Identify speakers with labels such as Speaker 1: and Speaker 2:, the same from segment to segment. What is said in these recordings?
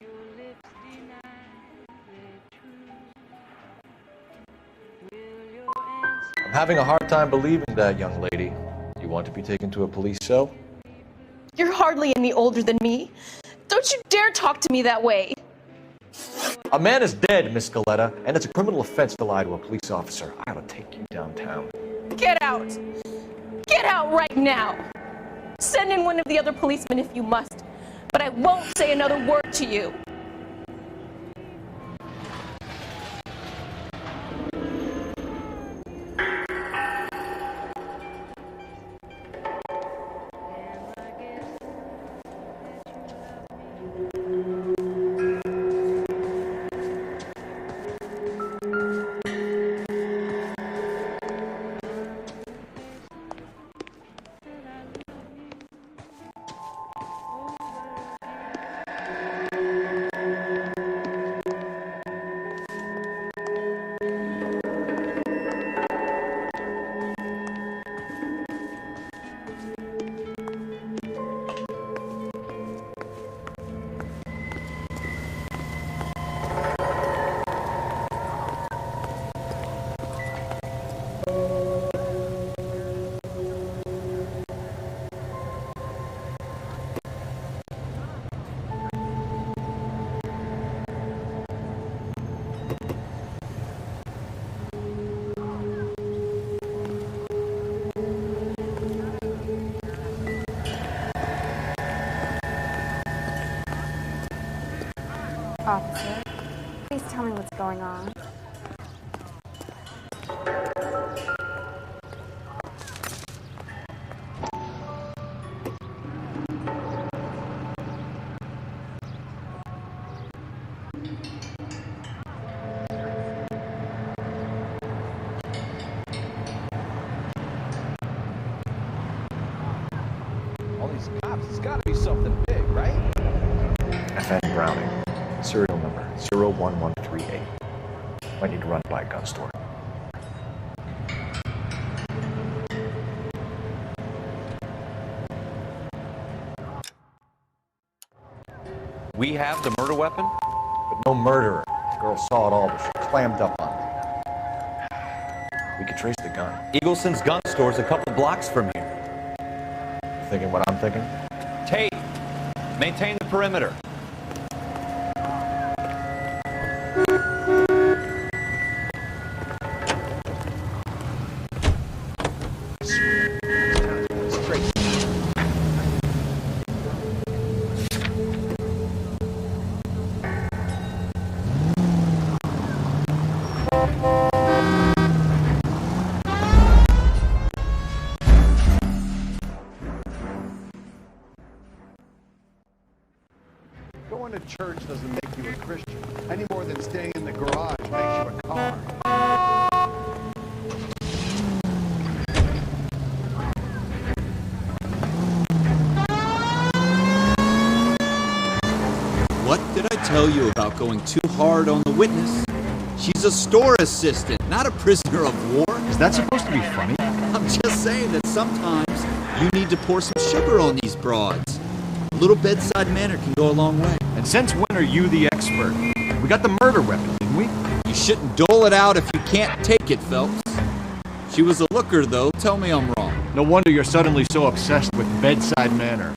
Speaker 1: I'm having a hard time believing that, young lady. You want to be taken to a police cell?
Speaker 2: You're hardly any older than me. Don't you dare talk to me that way.
Speaker 1: A man is dead, Miss Galetta, and it's a criminal offense to lie to a police officer. I ought to take you downtown.
Speaker 2: Get out. Get out right now. Send in one of the other policemen if you must, but I won't say another word to you.
Speaker 3: Officer, please tell me what's going on.
Speaker 4: All these cops, it's gotta be something big, right?
Speaker 1: FN Browning. Serial number 01138. Might need to run by a gun store.
Speaker 4: We have the murder weapon?
Speaker 1: But no murderer. The girl saw it all, but she clammed up on it. We could trace the gun.
Speaker 4: Eagleson's gun store's a couple blocks from here.
Speaker 1: You thinking what I'm thinking?
Speaker 4: Tate, maintain the perimeter.
Speaker 5: Going to church doesn't make you a Christian, any more than staying in the garage makes you a car.
Speaker 6: What did I tell you about going too hard on the witness? She's a store assistant, not a prisoner of war.
Speaker 5: Is that supposed to be funny?
Speaker 6: I'm just saying that sometimes you need to pour some sugar on these broads. A little bedside manner can go a long way.
Speaker 5: And since when are you the expert? We got the murder weapon, didn't we?
Speaker 6: You shouldn't dole it out if you can't take it, Phelps. She was a looker, though. Tell me I'm wrong.
Speaker 5: No wonder you're suddenly so obsessed with bedside manner.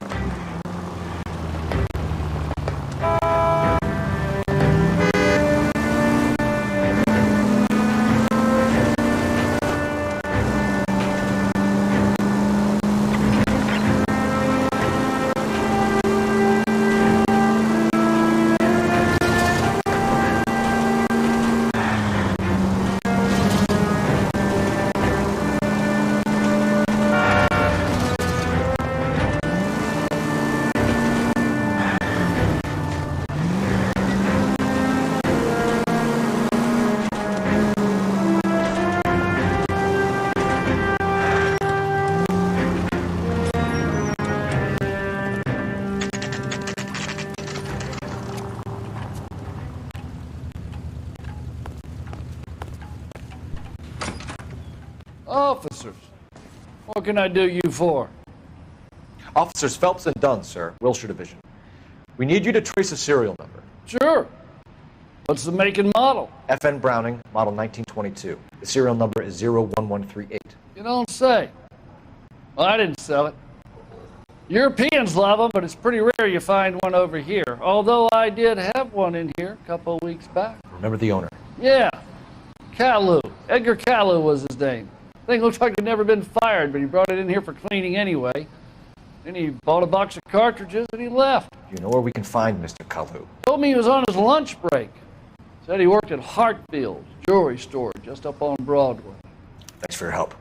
Speaker 7: Officers, what can I do you for?
Speaker 1: Officers Phelps and Dunn, sir, Wilshire Division. We need you to trace a serial number.
Speaker 7: Sure. What's the make and model?
Speaker 1: FN Browning, model 1922. The serial number is 01138.
Speaker 7: You don't say. Well, I didn't sell it. Europeans love them, but it's pretty rare you find one over here. Although I did have one in here a couple of weeks back.
Speaker 1: Remember the owner?
Speaker 7: Yeah. Kalu. Edgar Kalu was his name. Thing looks like he'd never been fired, but he brought it in here for cleaning anyway. Then he bought a box of cartridges and he left.
Speaker 1: Do you know where we can find Mr. Kalu?
Speaker 7: Told me he was on his lunch break. Said he worked at Hartfield's jewelry store just up on Broadway.
Speaker 1: Thanks for your help.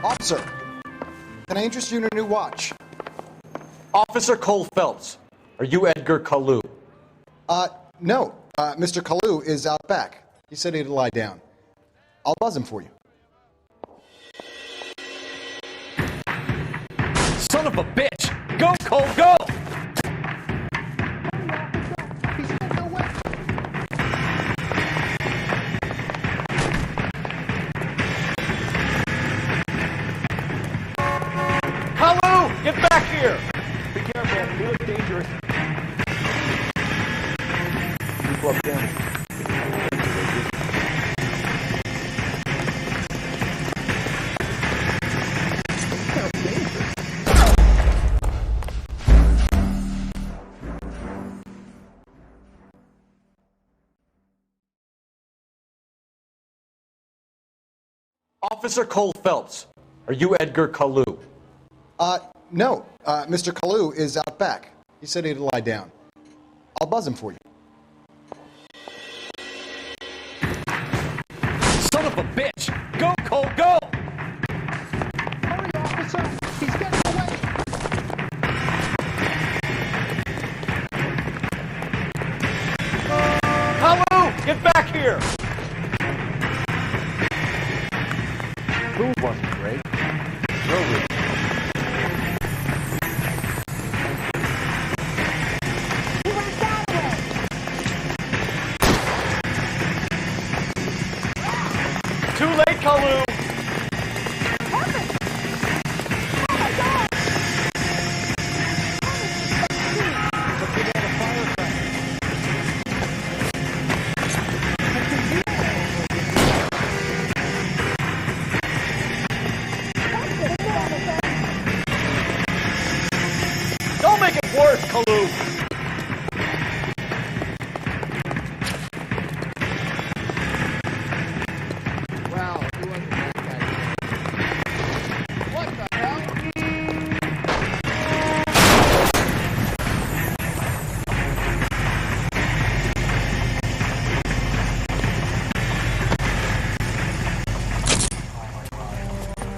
Speaker 8: Officer, can I interest you in a new watch?
Speaker 1: Officer Cole Phelps, are you Edgar Kalu?
Speaker 8: No. Mr. Kalu is out back. He said he'd lie down. I'll buzz him for you.
Speaker 4: Son of a bitch! Go, Cole, go! Kalu, get back here! Be careful, you look dangerous.
Speaker 1: People up there. Officer Cole Phelps, are you Edgar Kalu?
Speaker 8: No. Mr. Kalu is out back. He said he'd lie down. I'll buzz him for you.
Speaker 4: Son of a bitch! Go, Cole, go!
Speaker 5: Hurry, officer! He's getting away!
Speaker 4: Kalu, get back here!
Speaker 1: Who wasn't great? No,
Speaker 4: Too late, Kalu! Don't make it worse, Kalu!
Speaker 5: Wow, he wasn't that guy. What the hell?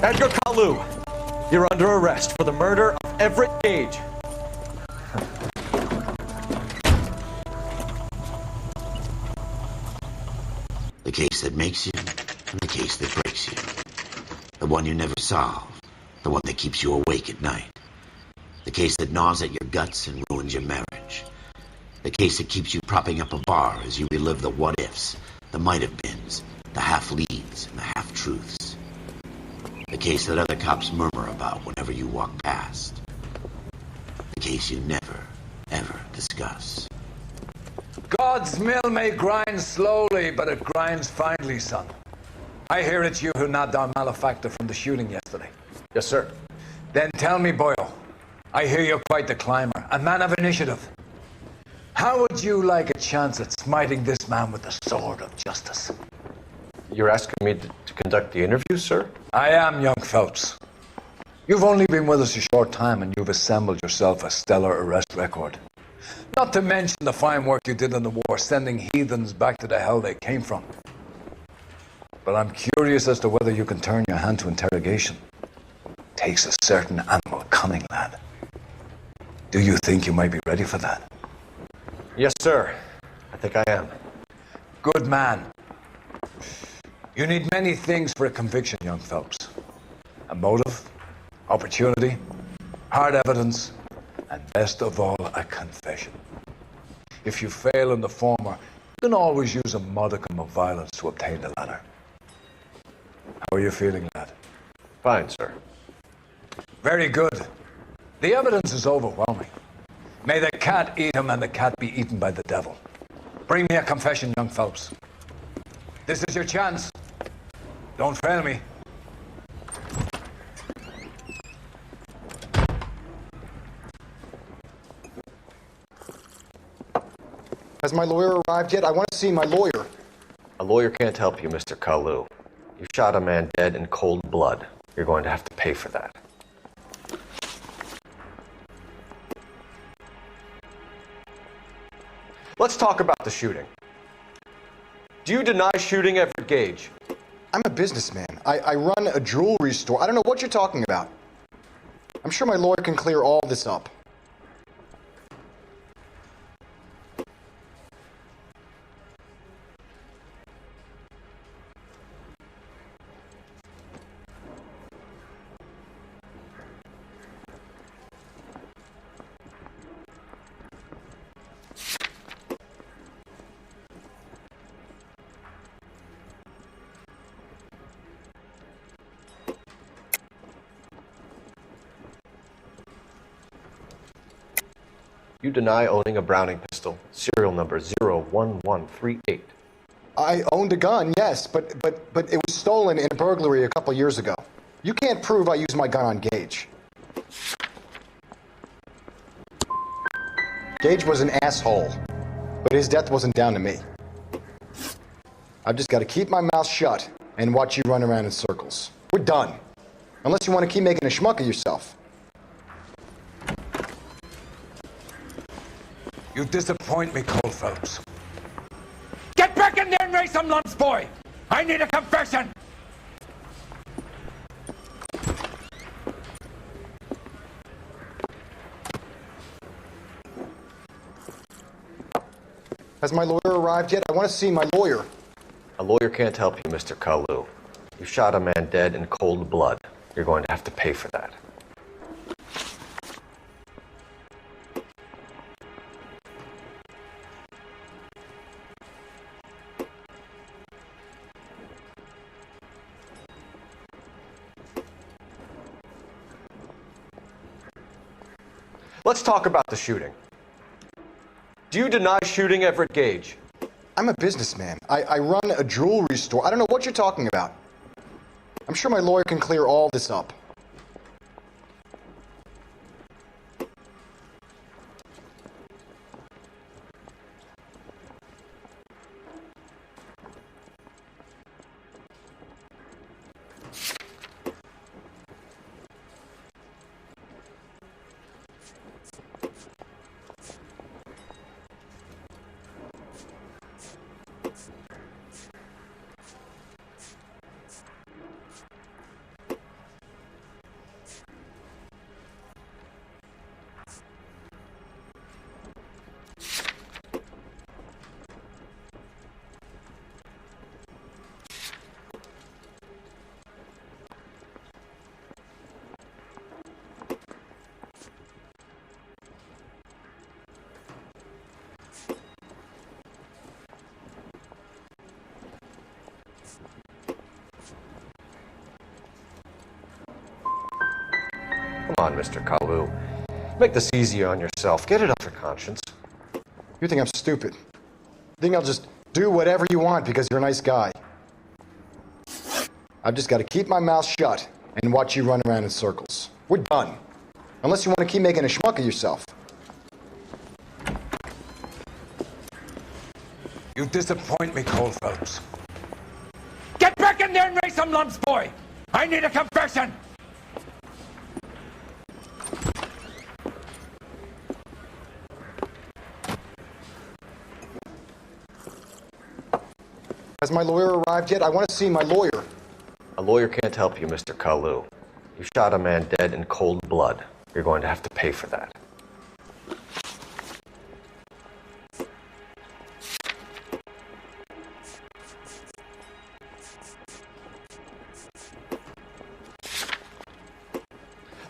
Speaker 1: Edgar Kalu, You're under arrest for the murder of Everett Gage.
Speaker 9: The case that makes you, and the case that breaks you. The one you never solve. The one that keeps you awake at night. The case that gnaws at your guts and ruins your marriage. The case that keeps you propping up a bar as you relive the what-ifs, the might-have-beens, the half-leads, and the half-truths. The case that other cops murmur about whenever you walk past. The case you never, ever discuss.
Speaker 4: God's mill may grind slowly, but it grinds finely, son. I hear it's you who nabbed our malefactor from the shooting yesterday.
Speaker 1: Yes, sir.
Speaker 4: Then tell me, Boyle, I hear you're quite the climber, a man of initiative. How would you like a chance at smiting this man with the sword of justice?
Speaker 1: You're asking me to conduct the interview, sir?
Speaker 4: I am, young Phelps. You've only been with us a short time and you've assembled yourself a stellar arrest record. Not to mention the fine work you did in the war, sending heathens back to the hell they came from. But I'm curious as to whether you can turn your hand to interrogation. Takes a certain animal cunning, lad. Do you think you might be ready for that?
Speaker 1: Yes, sir. I think I am.
Speaker 4: Good man. You need many things for a conviction, young Phelps. A motive, opportunity, hard evidence, and best of all, a confession. If you fail in the former, you can always use a modicum of violence to obtain the latter. How are you feeling, lad?
Speaker 1: Fine, sir.
Speaker 4: Very good. The evidence is overwhelming. May the cat eat him and the cat be eaten by the devil. Bring me a confession, young Phelps. This is your chance. Don't fail me.
Speaker 8: Has my lawyer arrived yet? I want to see my lawyer.
Speaker 1: A lawyer can't help you, Mr. Kalu. You shot a man dead in cold blood. You're going to have to pay for that. Let's talk about the shooting. Do you deny shooting Everett Gage?
Speaker 8: I'm a businessman. I run a jewelry store. I don't know what you're talking about. I'm sure my lawyer can clear all this up.
Speaker 1: You deny owning a Browning pistol, serial number 01138.
Speaker 8: I owned a gun, yes, but it was stolen in a burglary a couple years ago. You can't prove I used my gun on Gage. Gage was an asshole, but his death wasn't down to me. I've just got to keep my mouth shut and watch you run around in circles. We're done. Unless you want to keep making a schmuck of yourself.
Speaker 4: You disappoint me, Cole Phelps. Get back in there and raise some lumps, boy! I need a confession!
Speaker 8: Has my lawyer arrived yet? I want to see my lawyer.
Speaker 1: A lawyer can't help you, Mr. Kalu. You shot a man dead in cold blood. You're going to have to pay for that. Let's talk about the shooting. Do you deny shooting Everett Gage?
Speaker 8: I'm a businessman. I run a jewelry store. I don't know what you're talking about. I'm sure my lawyer can clear all this up.
Speaker 10: Come on, Mr. Kalu. Make this easier on yourself. Get it off your conscience.
Speaker 8: You think I'm stupid? You think I'll just do whatever you want because you're a nice guy? I've just got to keep my mouth shut and watch you run around in circles. We're done. Unless you want to keep making a schmuck of yourself.
Speaker 4: You disappoint me, Cole Phelps.
Speaker 11: Get back in there and raise some lumps, boy! I need a confession!
Speaker 8: Has my lawyer arrived yet? I want to see my lawyer.
Speaker 10: A lawyer can't help you, Mr. Kalu. You shot a man dead in cold blood. You're going to have to pay for that.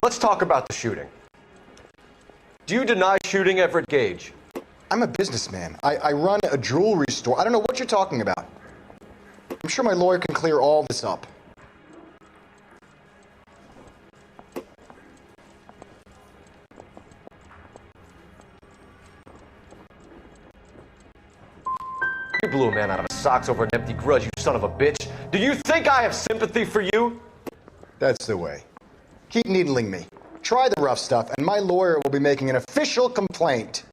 Speaker 10: Let's talk about the shooting. Do you deny shooting Everett Gage?
Speaker 8: I'm a businessman. I run a jewelry store. I don't know what you're talking about. I'm sure my lawyer can clear all this up.
Speaker 10: You blew a man out of his socks over an empty grudge, you son of a bitch. Do you think I have sympathy for you?
Speaker 8: That's the way. Keep needling me. Try the rough stuff, and my lawyer will be making an official complaint.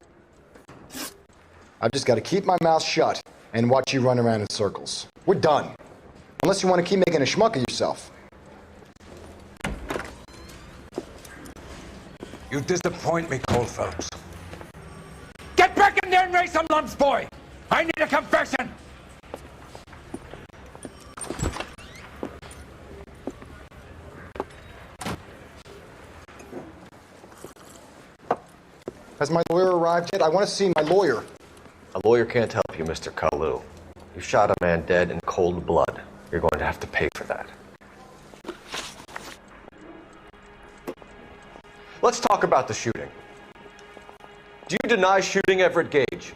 Speaker 8: I've just got to keep my mouth shut and watch you run around in circles. We're done. Unless you want to keep making a schmuck of yourself.
Speaker 4: You disappoint me, Cole Phelps.
Speaker 11: Get back in there and raise some lumps, boy! I need a confession!
Speaker 8: Has my lawyer arrived yet? I want to see my lawyer.
Speaker 10: A lawyer can't help you, Mr. Kalu. You shot a man dead in cold blood. You're going to have to pay for that. Let's talk about the shooting. Do you deny shooting Everett Gage?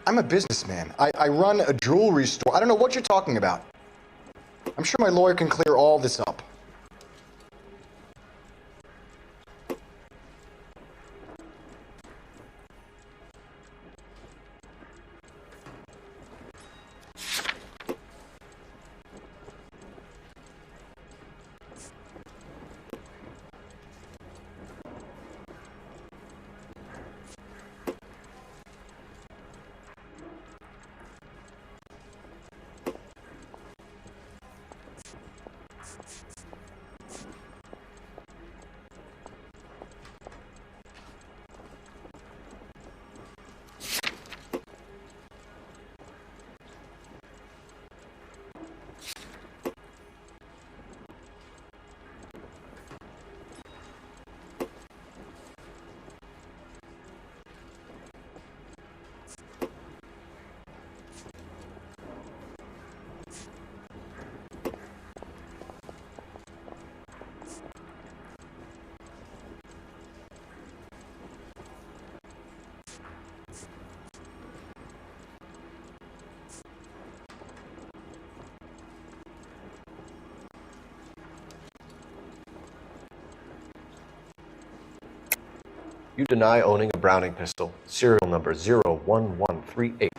Speaker 8: I'm a businessman. I run a jewelry store. I don't know what you're talking about. I'm sure my lawyer can clear all this up.
Speaker 10: You deny owning a Browning pistol, serial number 01138.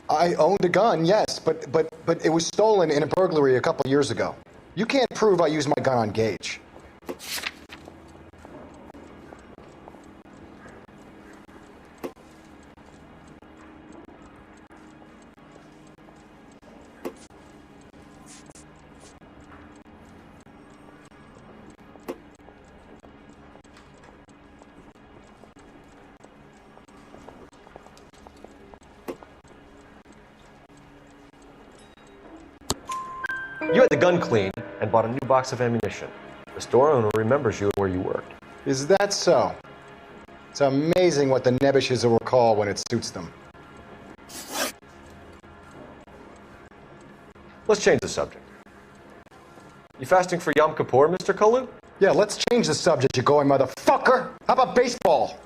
Speaker 8: I owned a gun, yes, but it was stolen in a burglary a couple years ago. You can't prove I used my gun on Gage.
Speaker 10: You had the gun cleaned and bought a new box of ammunition. The store owner remembers you and where you worked.
Speaker 8: Is that so? It's amazing what the Nebbishes will recall when it suits them.
Speaker 10: Let's change the subject. You fasting for Yom Kippur, Mr. Kalu?
Speaker 8: Yeah, let's change the subject, you going motherfucker. How about baseball?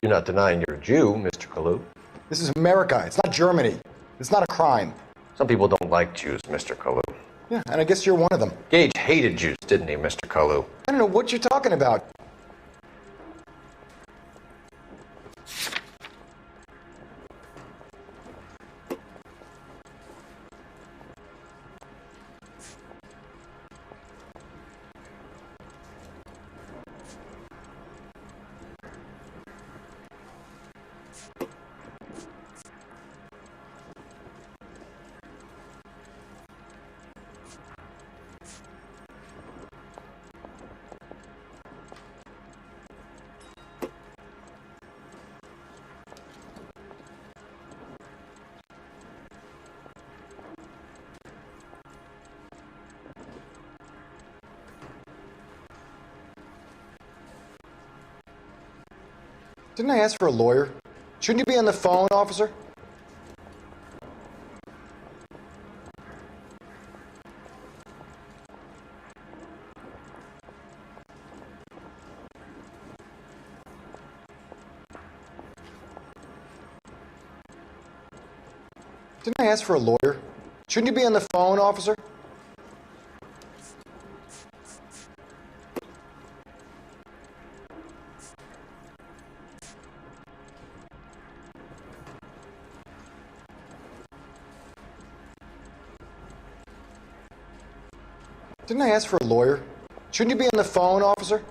Speaker 10: You're not denying you're a Jew, Mr. Kalu.
Speaker 8: This is America. It's not Germany. It's not a crime.
Speaker 10: Some people don't like Jews, Mr. Kalu.
Speaker 8: Yeah, and I guess you're one of them.
Speaker 10: Gage hated Jews, didn't he, Mr. Kalu?
Speaker 8: I don't know what you're talking about. Didn't I ask for a lawyer? Shouldn't you be on the phone, officer? Didn't I ask for a lawyer? Shouldn't you be on the phone, officer? Didn't I ask for a lawyer? Shouldn't you be on the phone, officer?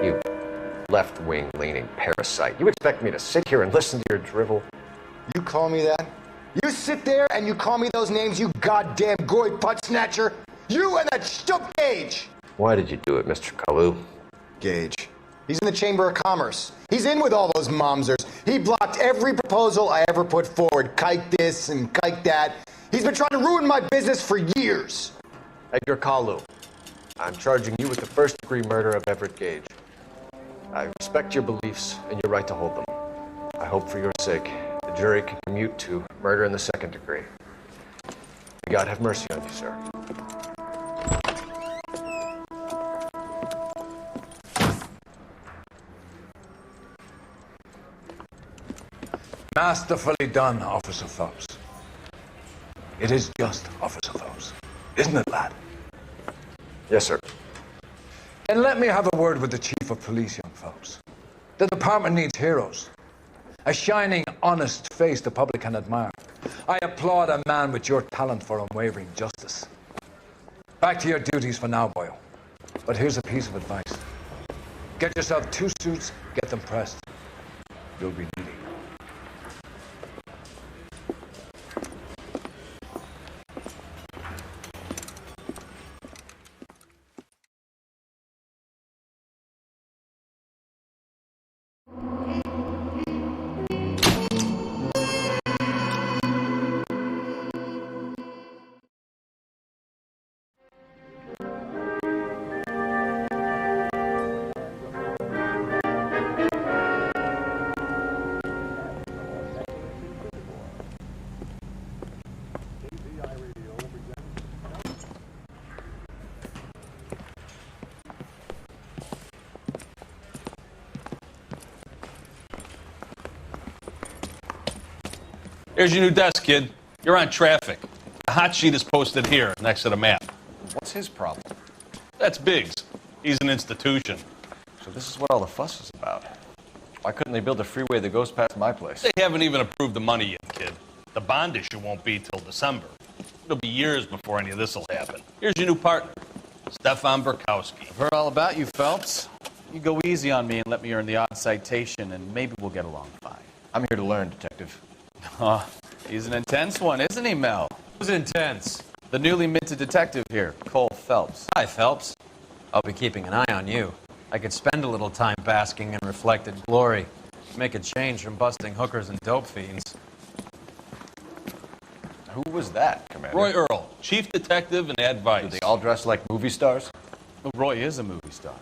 Speaker 10: You left-wing leaning parasite. You expect me to sit here and listen to your drivel?
Speaker 8: You call me that? You sit there and you call me those names, you goddamn goy butt snatcher? You and that stoop Gage!
Speaker 10: Why did you do it, Mr. Kalu?
Speaker 8: Gage. He's in the Chamber of Commerce. He's in with all those momsers. He blocked every proposal I ever put forward. Kike this and kike that. He's been trying to ruin my business for years.
Speaker 10: Edgar Kalu, I'm charging you with the first-degree murder of Everett Gage. I respect your beliefs and your right to hold them. I hope for your sake the jury can commute to murder in the second degree. May God have mercy on you, sir.
Speaker 4: Masterfully done, Officer Phelps. It is just Officer Phelps, isn't it, lad?
Speaker 10: Yes, sir.
Speaker 4: Then let me have a word with the Chief of Police, young Phelps. The department needs heroes. A shining, honest face the public can admire. I applaud a man with your talent for unwavering justice. Back to your duties for now, boyo. But here's a piece of advice. Get yourself 2 suits, get them pressed. You'll be needy.
Speaker 12: Here's your new desk, kid. You're on traffic. The hot sheet is posted here, next to the map.
Speaker 10: What's his problem?
Speaker 12: That's Biggs. He's an institution.
Speaker 10: So this is what all the fuss is about. Why couldn't they build a freeway that goes past my place?
Speaker 12: They haven't even approved the money yet, kid. The bond issue won't be till December. It'll be years before any of this will happen. Here's your new partner, Stefan Burkowski.
Speaker 13: I've heard all about you, Phelps. You go easy on me and let me earn the odd citation, and maybe we'll get along fine.
Speaker 10: I'm here to learn, Detective.
Speaker 13: Oh, he's an intense one, isn't he, Mel?
Speaker 14: Who's intense?
Speaker 13: The newly minted detective here, Cole Phelps.
Speaker 14: Hi, Phelps. I'll be keeping an eye on you. I could spend a little time basking in reflected glory. Make a change from busting hookers and dope fiends.
Speaker 10: Who was that, Commander?
Speaker 12: Roy Earl, chief detective and advice.
Speaker 10: Do they all dress like movie stars?
Speaker 13: Well, Roy is a movie star.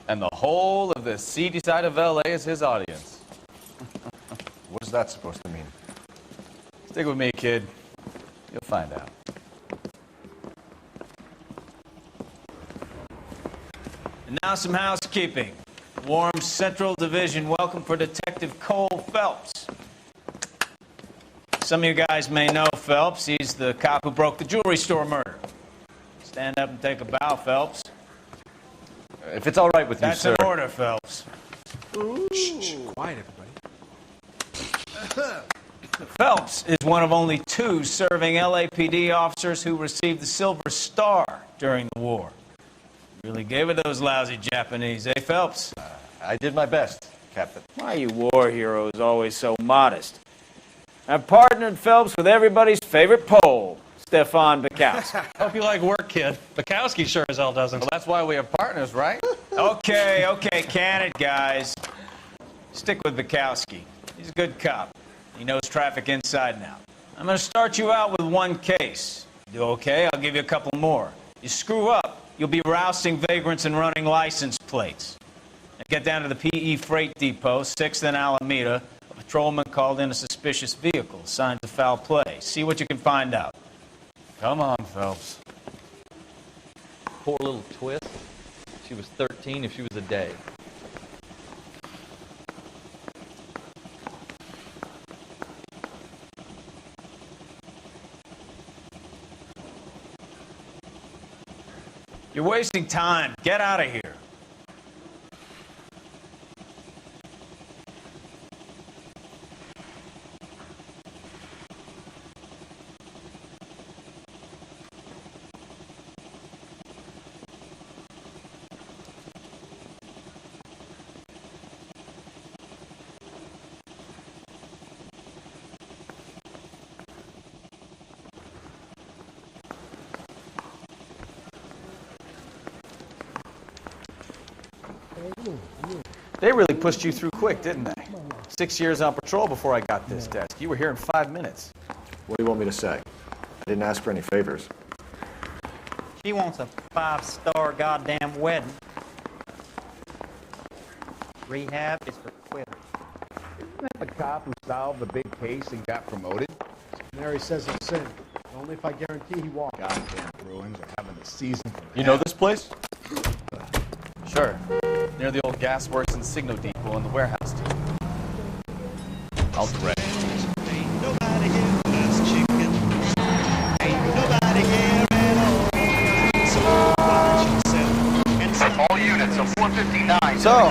Speaker 13: And the whole of the seedy side of L.A. is his audience.
Speaker 10: What is that supposed to mean?
Speaker 13: Stick with me, kid. You'll find out. And now some housekeeping. Warm Central Division welcome for Detective Cole Phelps. Some of you guys may know Phelps. He's the cop who broke the jewelry store murder. Stand up and take a bow, Phelps.
Speaker 10: If it's all right with you, sir.
Speaker 13: That's an order, Phelps.
Speaker 14: Shh, quiet, everybody.
Speaker 13: Phelps is one of only 2 serving LAPD officers who received the Silver Star during the war. Really gave it those lousy Japanese, eh, Phelps?
Speaker 10: I did my best, Captain.
Speaker 13: Why are you war heroes always so modest? I've partnered Phelps with everybody's favorite Pole, Stefan Bukowski.
Speaker 12: Hope you like work, kid. Bukowski sure as hell doesn't.
Speaker 14: Well, that's why we have partners, right?
Speaker 13: Okay, can it, guys? Stick with Bukowski. He's a good cop. He knows traffic inside and out. I'm going to start you out with 1 case. Do okay? I'll give you a couple more. You screw up, you'll be rousting vagrants and running license plates. Now get down to the PE Freight Depot, 6th and Alameda. A patrolman called in a suspicious vehicle, signs of foul play. See what you can find out.
Speaker 14: Come on, Phelps.
Speaker 15: Poor little twist. She was 13 if she was a day.
Speaker 13: You're wasting time. Get out of here.
Speaker 10: They really pushed you through quick, didn't they? 6 years on patrol before I got this desk. You were here in 5 minutes.
Speaker 1: What do you want me to say? I didn't ask for any favors.
Speaker 16: She wants a 5-star goddamn wedding. Rehab is for quitters.
Speaker 5: Isn't that the cop who solved the big case and got promoted? Mary says it's sin. Only if I guarantee he walks. Goddamn Bruins are having a season.
Speaker 14: You know this place? Sure. Near the old gas works and Signo Depot in the warehouse, too. I'll direct.
Speaker 17: Ain't nobody here that's chicken. Ain't nobody here at all. So watch yourself. And all units of 459.
Speaker 14: So,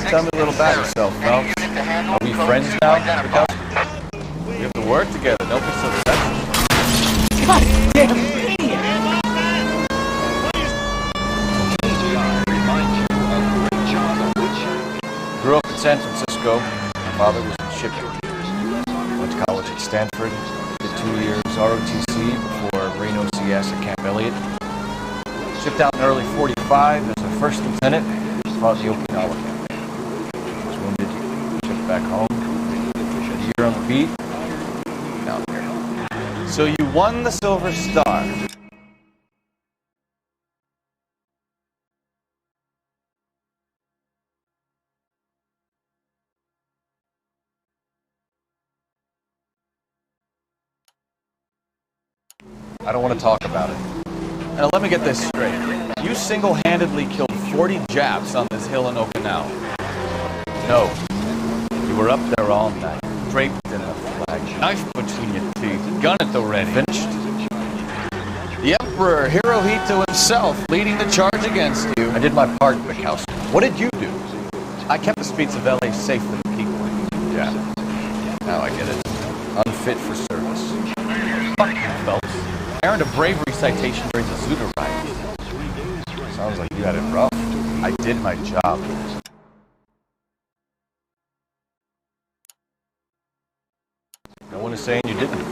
Speaker 14: tell me a little about yourself, Phelps. Are we friends now, Bukowski? We have to work together. Don't be so sexy.
Speaker 17: God damn idiot!
Speaker 14: Grew up in San Francisco. My father was in shipping. Went to college at Stanford. Did 2 years ROTC before Reno CS at Camp Elliott. Shipped out in early '45 as a first lieutenant. Fought the Okinawa campaign. Was wounded. Shipped back home. Did a year on the beat. Now I'm here. So you won the Silver Star. I don't want to talk about it. Now let me get this straight. You single-handedly killed 40 Japs on this hill in Okinawa. No. You were up there all night, draped in a flag, knife between your teeth, gun at the ready. Finished? The Emperor Hirohito himself leading the charge against you. I did my part, Bukowski. What did you do? I kept the streets of LA safe for the people. Yeah. Now I get it. Unfit for service. Fuck you, Phelps. Earned a bravery citation during the Zuda riot. Sounds like you had it rough. I did my job. No one is saying you didn't.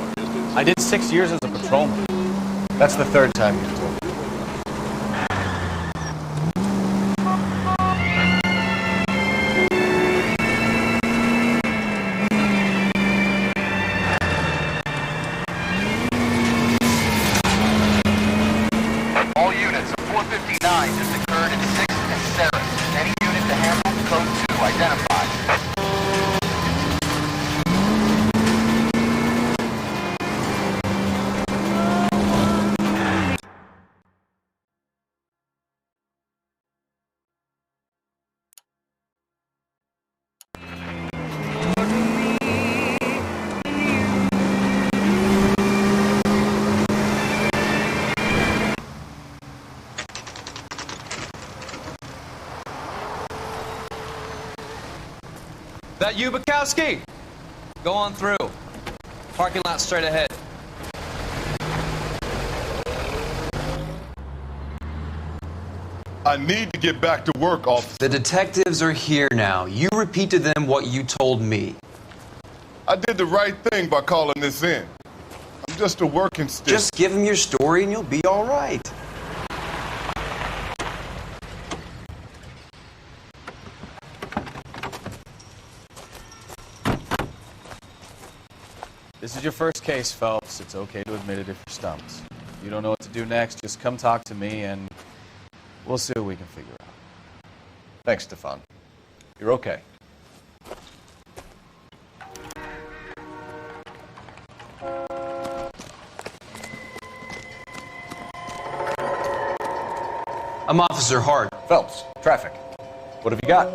Speaker 14: I did 6 years as a patrolman. That's the 3rd time you've told me.
Speaker 17: All units of 459 just occurred in 6th and Sarah. Any unit to handle code 2 identified.
Speaker 14: That you, Bukowski? Go on through.
Speaker 18: Parking lot straight ahead.
Speaker 19: I need to get back to work, officer.
Speaker 18: The detectives are here now. You repeat to them what you told me.
Speaker 19: I did the right thing by calling this in. I'm just a working stick.
Speaker 18: Just give them your story and you'll be all right.
Speaker 14: This is your first case, Phelps. It's okay to admit it if you're stumped. If you don't know what to do next, just come talk to me and we'll see what we can figure out.
Speaker 10: Thanks, Stefan. You're okay.
Speaker 18: I'm Officer Hart.
Speaker 10: Phelps, traffic. What have you got?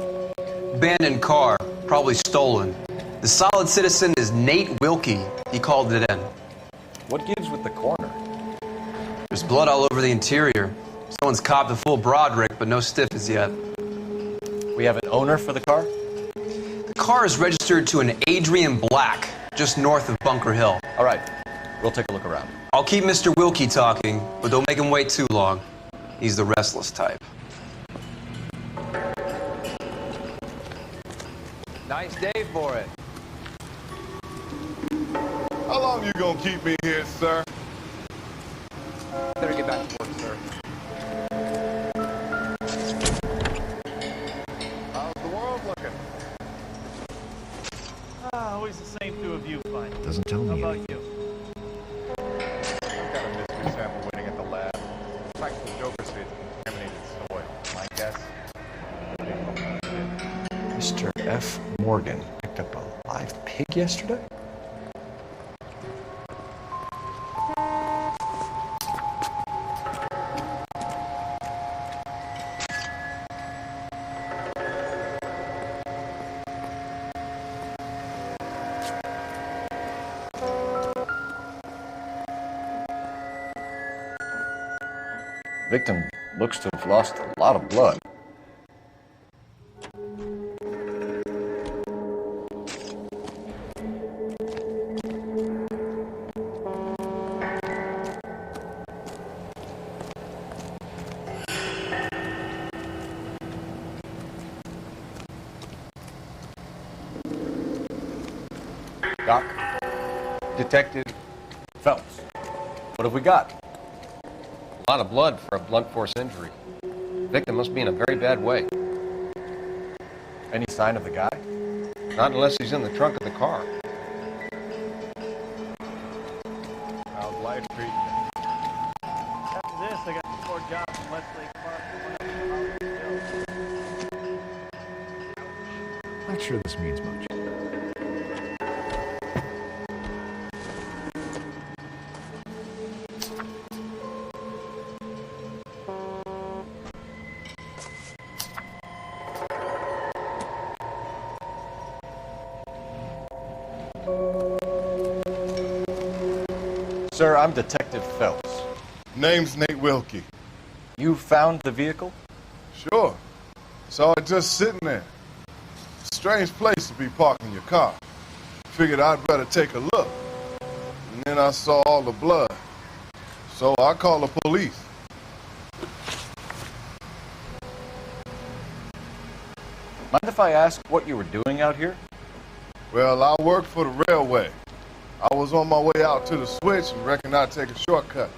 Speaker 18: Abandoned car, probably stolen. The solid citizen is Nate Wilkie. He called it in.
Speaker 10: What gives with the corner?
Speaker 18: There's blood all over the interior. Someone's copped a full Broderick, but no stiff as yet.
Speaker 10: We have an owner for the car?
Speaker 18: The car is registered to an Adrian Black, just north of Bunker Hill.
Speaker 10: All right, we'll take a look around.
Speaker 18: I'll keep Mr. Wilkie talking, but don't make him wait too long. He's the restless type.
Speaker 14: Nice day for it.
Speaker 19: How long you gonna keep me here, sir?
Speaker 14: Better get back to work, sir.
Speaker 19: How's the world looking?
Speaker 15: Always the same two of you fight.
Speaker 1: Doesn't tell
Speaker 15: How
Speaker 1: me
Speaker 15: about
Speaker 1: anything.
Speaker 15: you?
Speaker 5: I've got a mystery sample waiting at the lab. Practical Joker said it's contaminated soil. My guess?
Speaker 1: Mr. F. Morgan picked up a live pig yesterday?
Speaker 10: Victim looks to have lost a lot of blood. Doc, Detective Phelps, what have we got?
Speaker 20: A lot of blood for a blunt force injury. Victim must be in a very bad way.
Speaker 10: Any sign of the guy?
Speaker 20: Not unless he's in the trunk of the car.
Speaker 5: How's life treating you?
Speaker 15: After this, I got 4 jobs in Westlake Park.
Speaker 1: Not sure this means much.
Speaker 10: Sir, I'm Detective Phelps.
Speaker 19: Name's Nate Wilkie.
Speaker 10: You found the vehicle?
Speaker 19: Sure. Saw it just sitting there. Strange place to be parking your car. Figured I'd better take a look. And then I saw all the blood. So I called the police.
Speaker 10: Mind if I ask what you were doing out here?
Speaker 19: Well, I work for the railway. I was on my way out to the switch and reckoned I'd take a shortcut.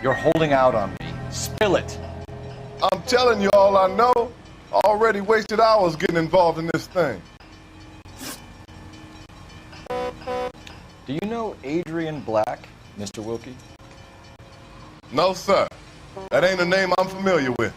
Speaker 10: You're holding out on me. Spill it.
Speaker 19: I'm telling you all I know. I already wasted hours getting involved in this thing.
Speaker 10: Do you know Adrian Black, Mr. Wilkie?
Speaker 19: No, sir. That ain't a name I'm familiar with.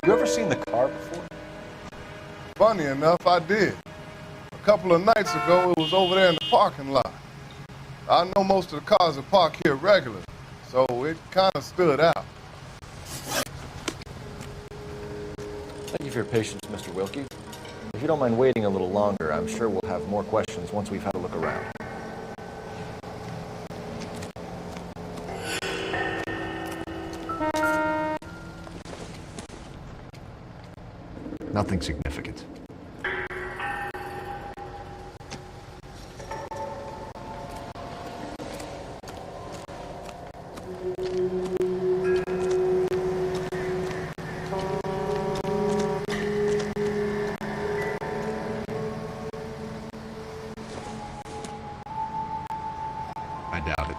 Speaker 1: You ever seen the car before?
Speaker 19: Funny enough, I did. A couple of nights ago, it was over there in the parking lot. I know most of the cars are parked here regularly, so it kind of stood out.
Speaker 1: Thank you for your patience, Mr. Wilkie. If you don't mind waiting a little longer, I'm sure we'll have more questions once we've had a look around. Nothing significant.
Speaker 10: I doubt it.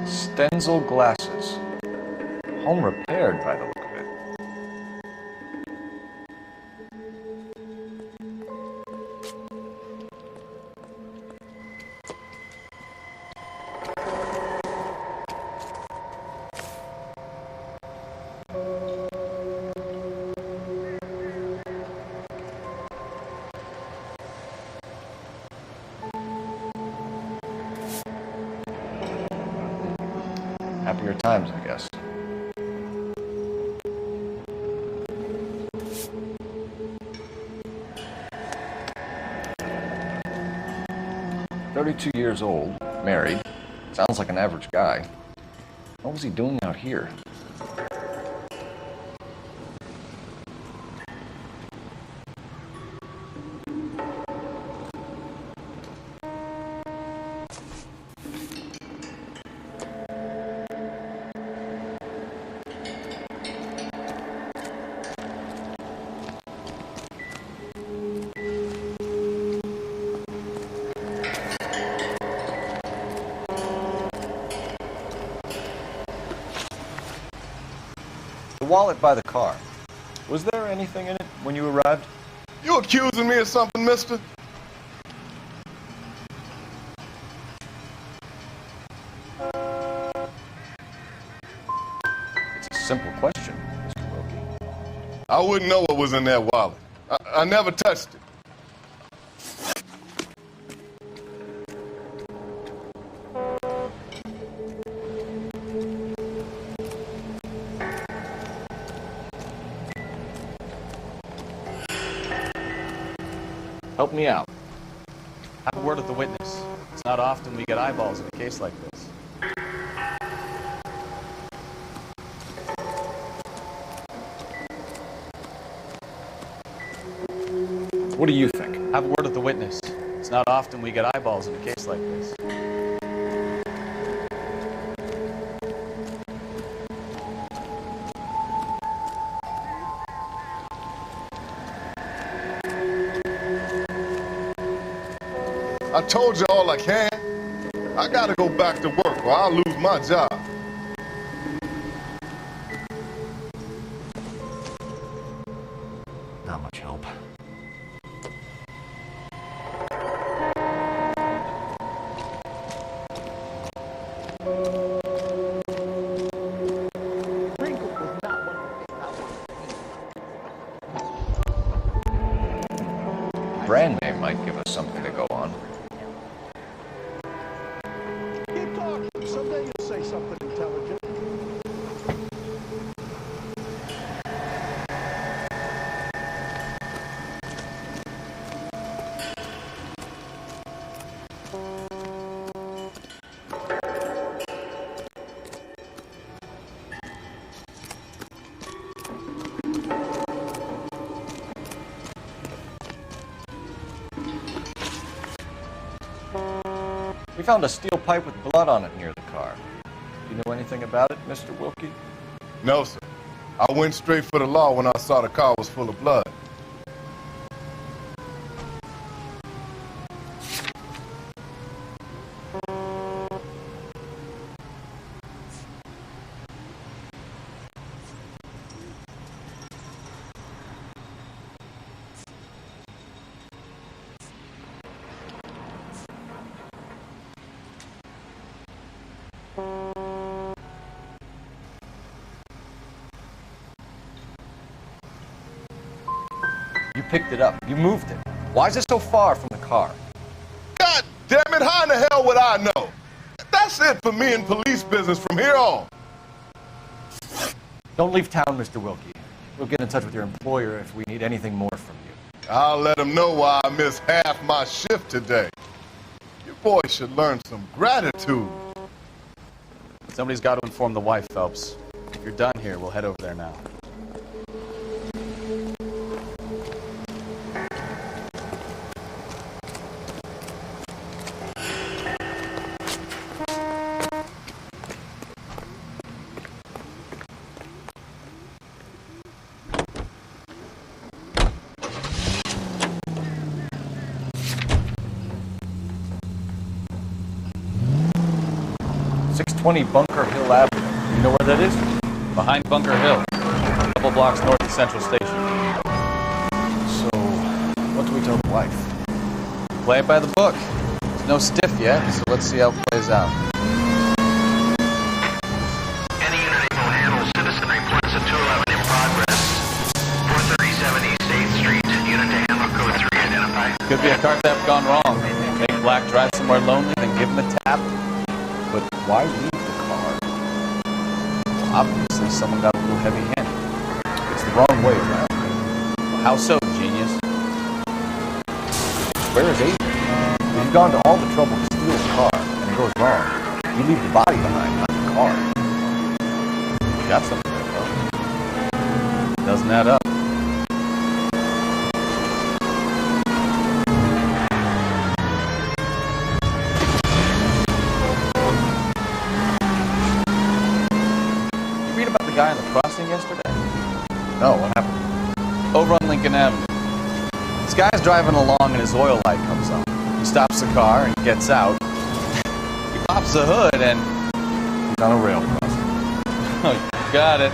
Speaker 1: Stenzel glasses. Home repaired by the look of it. Happier times, I guess. "32 years old, married. Sounds like an average guy. What was he doing out here?" wallet by the car. Was there anything in it when you arrived?
Speaker 19: You accusing me of something, mister?
Speaker 1: It's a simple question, Mr. Wilkie.
Speaker 19: I wouldn't know what was in that wallet. I never touched it.
Speaker 1: Help me out.
Speaker 14: Have a word with the witness. It's not often we get eyeballs in a case like this.
Speaker 1: What do you think?
Speaker 14: Have a word with the witness. It's not often we get eyeballs in a case like this.
Speaker 19: I told you all I can. I gotta go back to work or I'll lose my job.
Speaker 1: Not much help. Brand name might give us something to go on.
Speaker 17: Keep talking. Someday you'll say something intelligent.
Speaker 1: We found a steel pipe with blood on it near the car. Do you know anything about it, Mr. Wilkie?
Speaker 19: No, sir. I went straight for the law when I saw the car was full of blood.
Speaker 1: You picked it up. You moved it. Why is it so far from the car?
Speaker 19: God damn it, how in the hell would I know? That's it for me in police business from here on.
Speaker 1: Don't leave town, Mr. Wilkie. We'll get in touch with your employer if we need anything more from you.
Speaker 19: I'll let him know why I missed half my shift today. You boys should learn some gratitude.
Speaker 14: Somebody's got to inform the wife, Phelps. If you're done here, we'll head over there now.
Speaker 1: .20 Bunker Hill Avenue. You know where that is?
Speaker 14: Behind Bunker Hill. A couple blocks north of Central Station.
Speaker 1: So, what do we tell the wife?
Speaker 14: Play it by the book. There's no stiff yet, so let's see how it plays out.
Speaker 21: Any unit able to handle citizen reports of 211 in progress. 437 East 8th Street. Unit to handle code 3 identified.
Speaker 14: Could be a car theft gone wrong. Make Black drive somewhere lonely, then give him a tap.
Speaker 1: But why leave the car?
Speaker 14: Well, obviously, someone got a little heavy-handed.
Speaker 1: It's the wrong way around.
Speaker 14: Well, how so, genius?
Speaker 1: Where is Aiden? If you've gone to all the trouble to steal a car, and it goes wrong, you leave the body behind, not the car.
Speaker 14: You got something there, bro. Doesn't add up. The guy on the crossing yesterday?
Speaker 1: No, what happened?
Speaker 14: Over on Lincoln Avenue. This guy's driving along and his oil light comes on. He stops the car and gets out. He pops the hood and...
Speaker 1: He's on a rail crossing.
Speaker 14: Oh, you got it.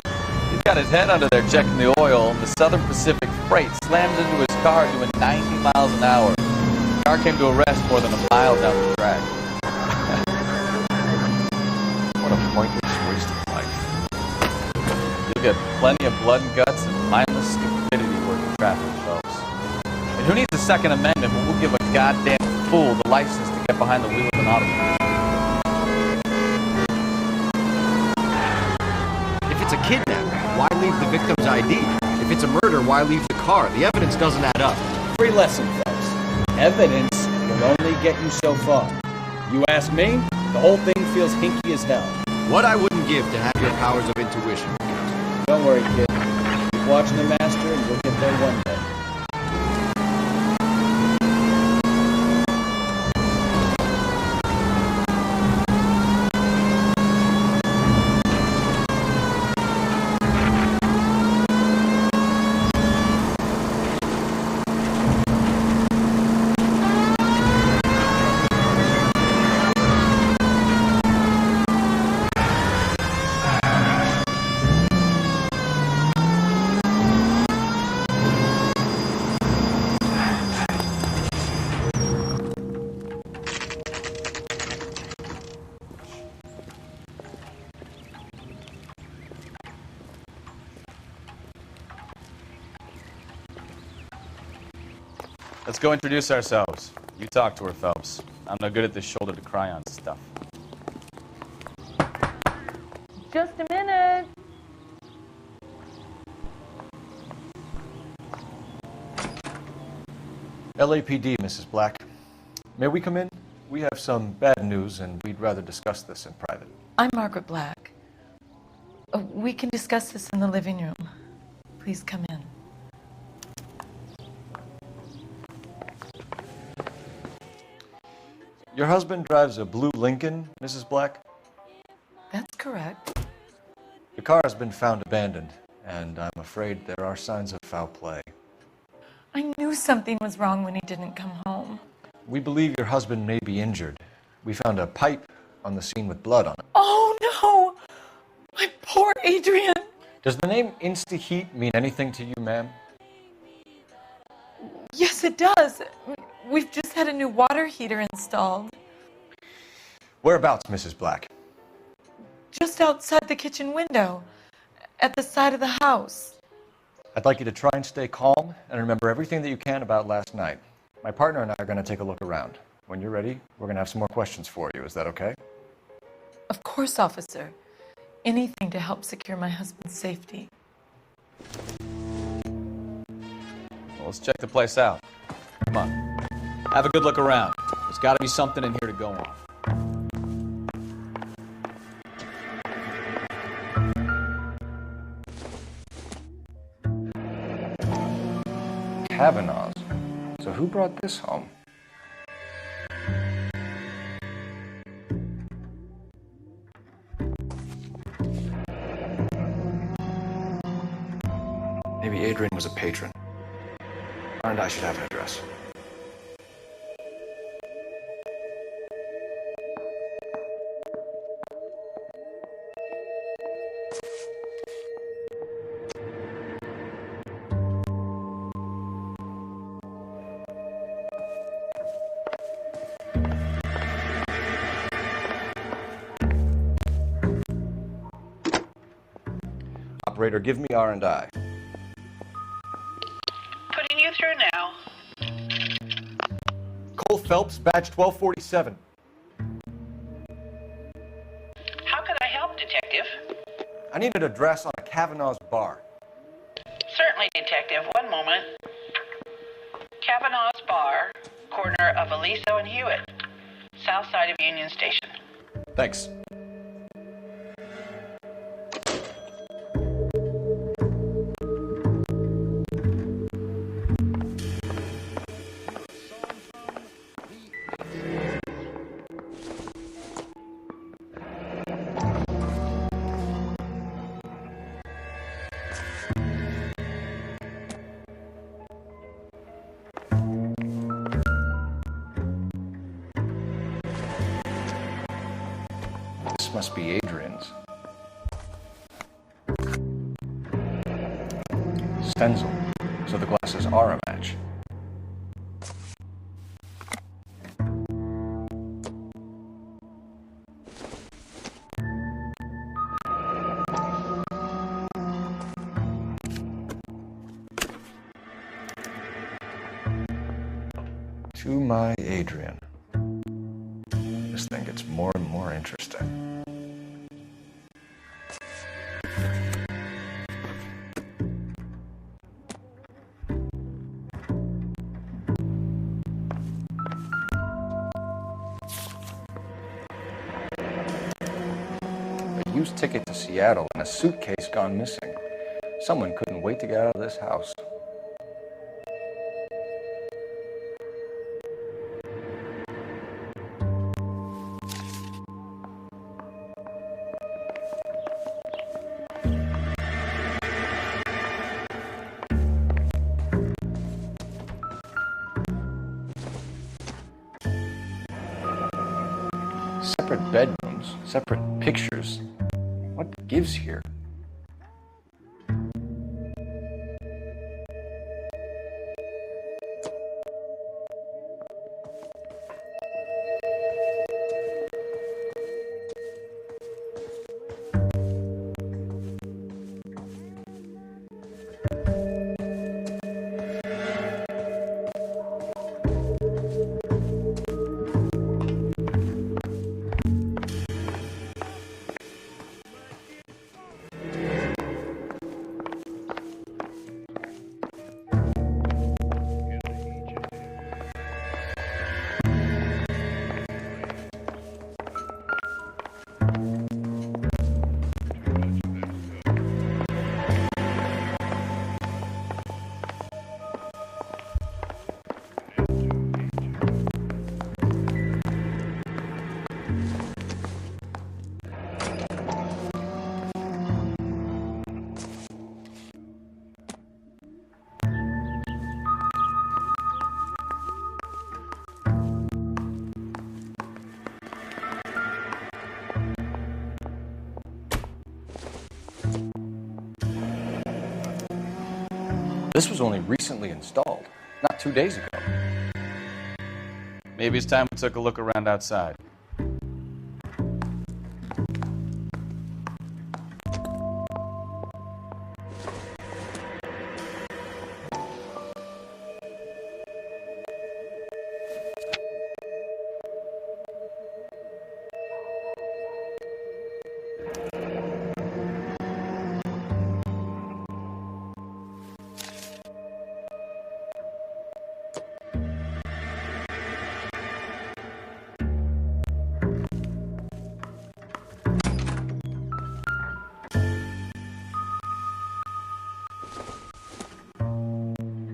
Speaker 14: He's got his head under there checking the oil, and the Southern Pacific Freight slams into his car doing 90 miles an hour. The car came to a rest more than a mile down the track.
Speaker 1: What a pointless waste of life.
Speaker 14: You'll get plenty of blood and guts and mindless stupidity working traffic, folks. And who needs a Second Amendment when we'll give a goddamn fool the license to get behind the wheel of an automobile?
Speaker 10: If it's a kidnapping, why leave the victim's ID? If it's a murder, why leave the car? The evidence doesn't add up.
Speaker 13: Free lesson, folks. Evidence will only get you so far. You ask me, the whole thing feels hinky as hell.
Speaker 10: What I wouldn't give to have your powers of intuition.
Speaker 13: Don't worry, kid. Keep watching the master and you'll get there one day.
Speaker 14: Let's go introduce ourselves. You talk to her, Phelps. I'm no good at this shoulder-to-cry-on stuff.
Speaker 2: Just a minute.
Speaker 1: LAPD, Mrs. Black. May we come in? We have some bad news, and we'd rather discuss this in private.
Speaker 2: I'm Margaret Black. We can discuss this in the living room. Please come in.
Speaker 1: Your husband drives a blue Lincoln, Mrs. Black?
Speaker 2: That's correct.
Speaker 1: The car has been found abandoned, and I'm afraid there are signs of foul play.
Speaker 2: I knew something was wrong when he didn't come home.
Speaker 1: We believe your husband may be injured. We found a pipe on the scene with blood on it.
Speaker 2: Oh no! My poor Adrian!
Speaker 1: Does the name Insta-Heat mean anything to you, ma'am?
Speaker 2: Yes, it does. We've just had a new water heater installed.
Speaker 1: Whereabouts, Mrs. Black?
Speaker 2: Just outside the kitchen window, at the side of the house.
Speaker 1: I'd like you to try and stay calm and remember everything that you can about last night. My partner and I are going to take a look around. When you're ready, we're going to have some more questions for you. Is that okay?
Speaker 2: Of course, officer. Anything to help secure my husband's safety.
Speaker 14: Well, let's check the place out. Come on. Have a good look around. There's got to be something in here to go on.
Speaker 1: Kavanaugh's. So who brought this home? Maybe Adrian was a patron. And I should have an address. Operator, give me R&I.
Speaker 21: Putting you through now.
Speaker 1: Cole Phelps, badge 1247.
Speaker 21: How can I help, Detective?
Speaker 1: I need an address on a Kavanaugh's bar.
Speaker 21: Certainly, Detective. One moment. Kavanaugh's Bar, corner of Aliso and Hewitt, south side of Union Station.
Speaker 1: Thanks. This must be Adrian's. Stenzel, so the glasses are a match. To my Adrian. This thing gets more and more interesting. A used ticket to Seattle and a suitcase gone missing. Someone couldn't wait to get out of this house. Separate bedrooms, separate pictures. What gives here? This was only recently installed, not 2 days ago.
Speaker 14: Maybe it's time we took a look around outside.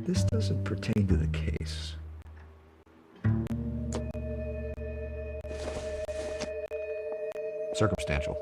Speaker 3: This doesn't pertain to the case. Circumstantial.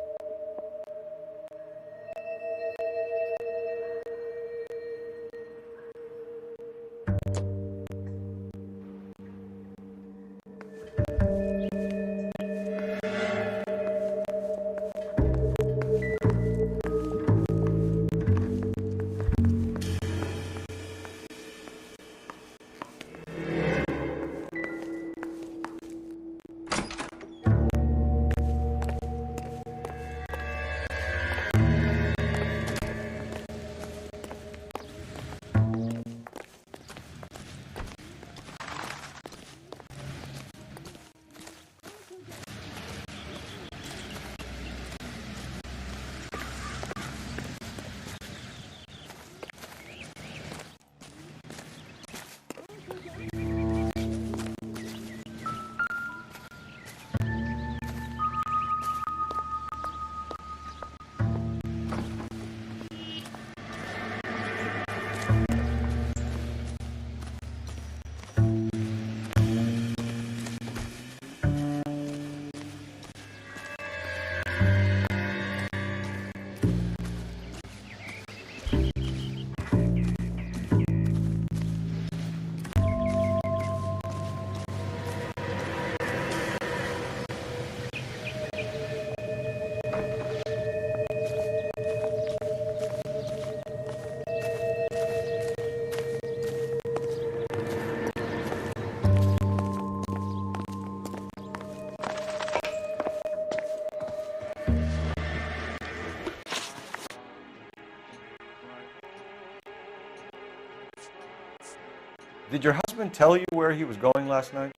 Speaker 1: Did your husband tell you where he was going last night?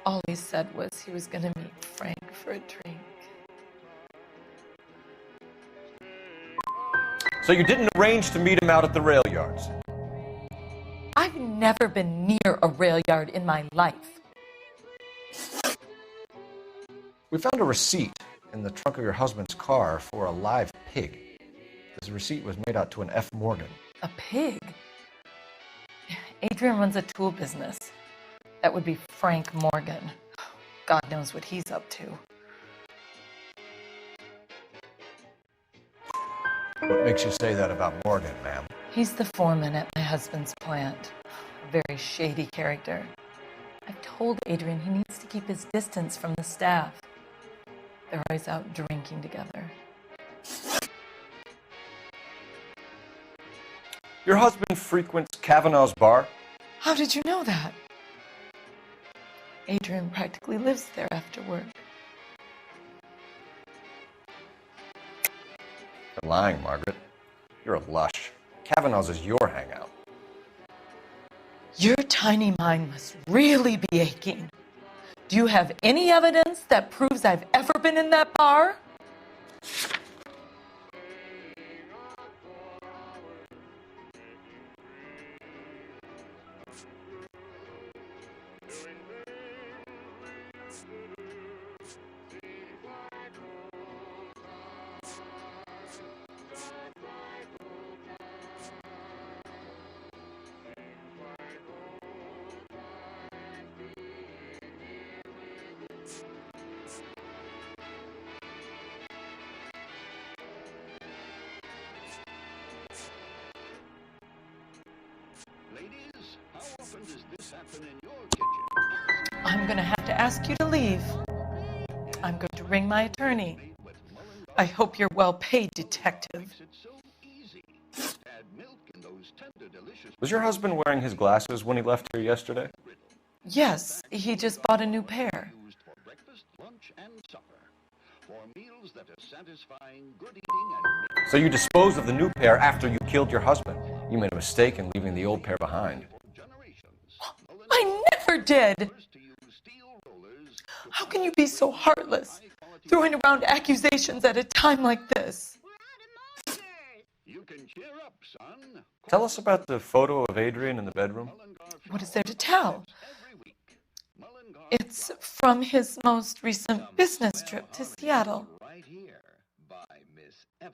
Speaker 2: All he said was he was going to meet Frank for a drink.
Speaker 1: So you didn't arrange to meet him out at the rail yards?
Speaker 2: I've never been near a rail yard in my life.
Speaker 1: We found a receipt in the trunk of your husband's car for a live pig. This receipt was made out to an F. Morgan.
Speaker 2: A pig? Adrian runs a tool business. That would be Frank Morgan. God knows what he's up to.
Speaker 1: What makes you say that about Morgan, ma'am?
Speaker 2: He's the foreman at my husband's plant. A very shady character. I've told Adrian he needs to keep his distance from the staff. They're always out drinking together.
Speaker 1: Your husband frequents Kavanaugh's bar?
Speaker 2: How did you know that? Adrian practically lives there after work.
Speaker 1: You're lying, Margaret. You're a lush. Kavanaugh's is your hangout.
Speaker 2: Your tiny mind must really be aching. Do you have any evidence that proves I've ever been in that bar?
Speaker 17: Ladies, how often does this happen in your kitchen?
Speaker 2: I'm going to have to ask you to leave. I'm going to ring my attorney. I hope you're well paid, detective.
Speaker 1: Was your husband wearing his glasses when he left here yesterday?
Speaker 2: Yes, he just bought a new pair.
Speaker 17: For breakfast, lunch, and supper. For meals that are satisfying, good eating, and...
Speaker 1: So you disposed of the new pair after you killed your husband. You made a mistake in leaving the old pair behind.
Speaker 2: I never did! How can you be so heartless, throwing around accusations at a time like this?
Speaker 17: You can cheer up, son.
Speaker 1: Tell us about the photo of Adrian in the bedroom.
Speaker 2: What is there to tell? It's from his most recent business trip to Seattle.
Speaker 17: Right here by Miss F.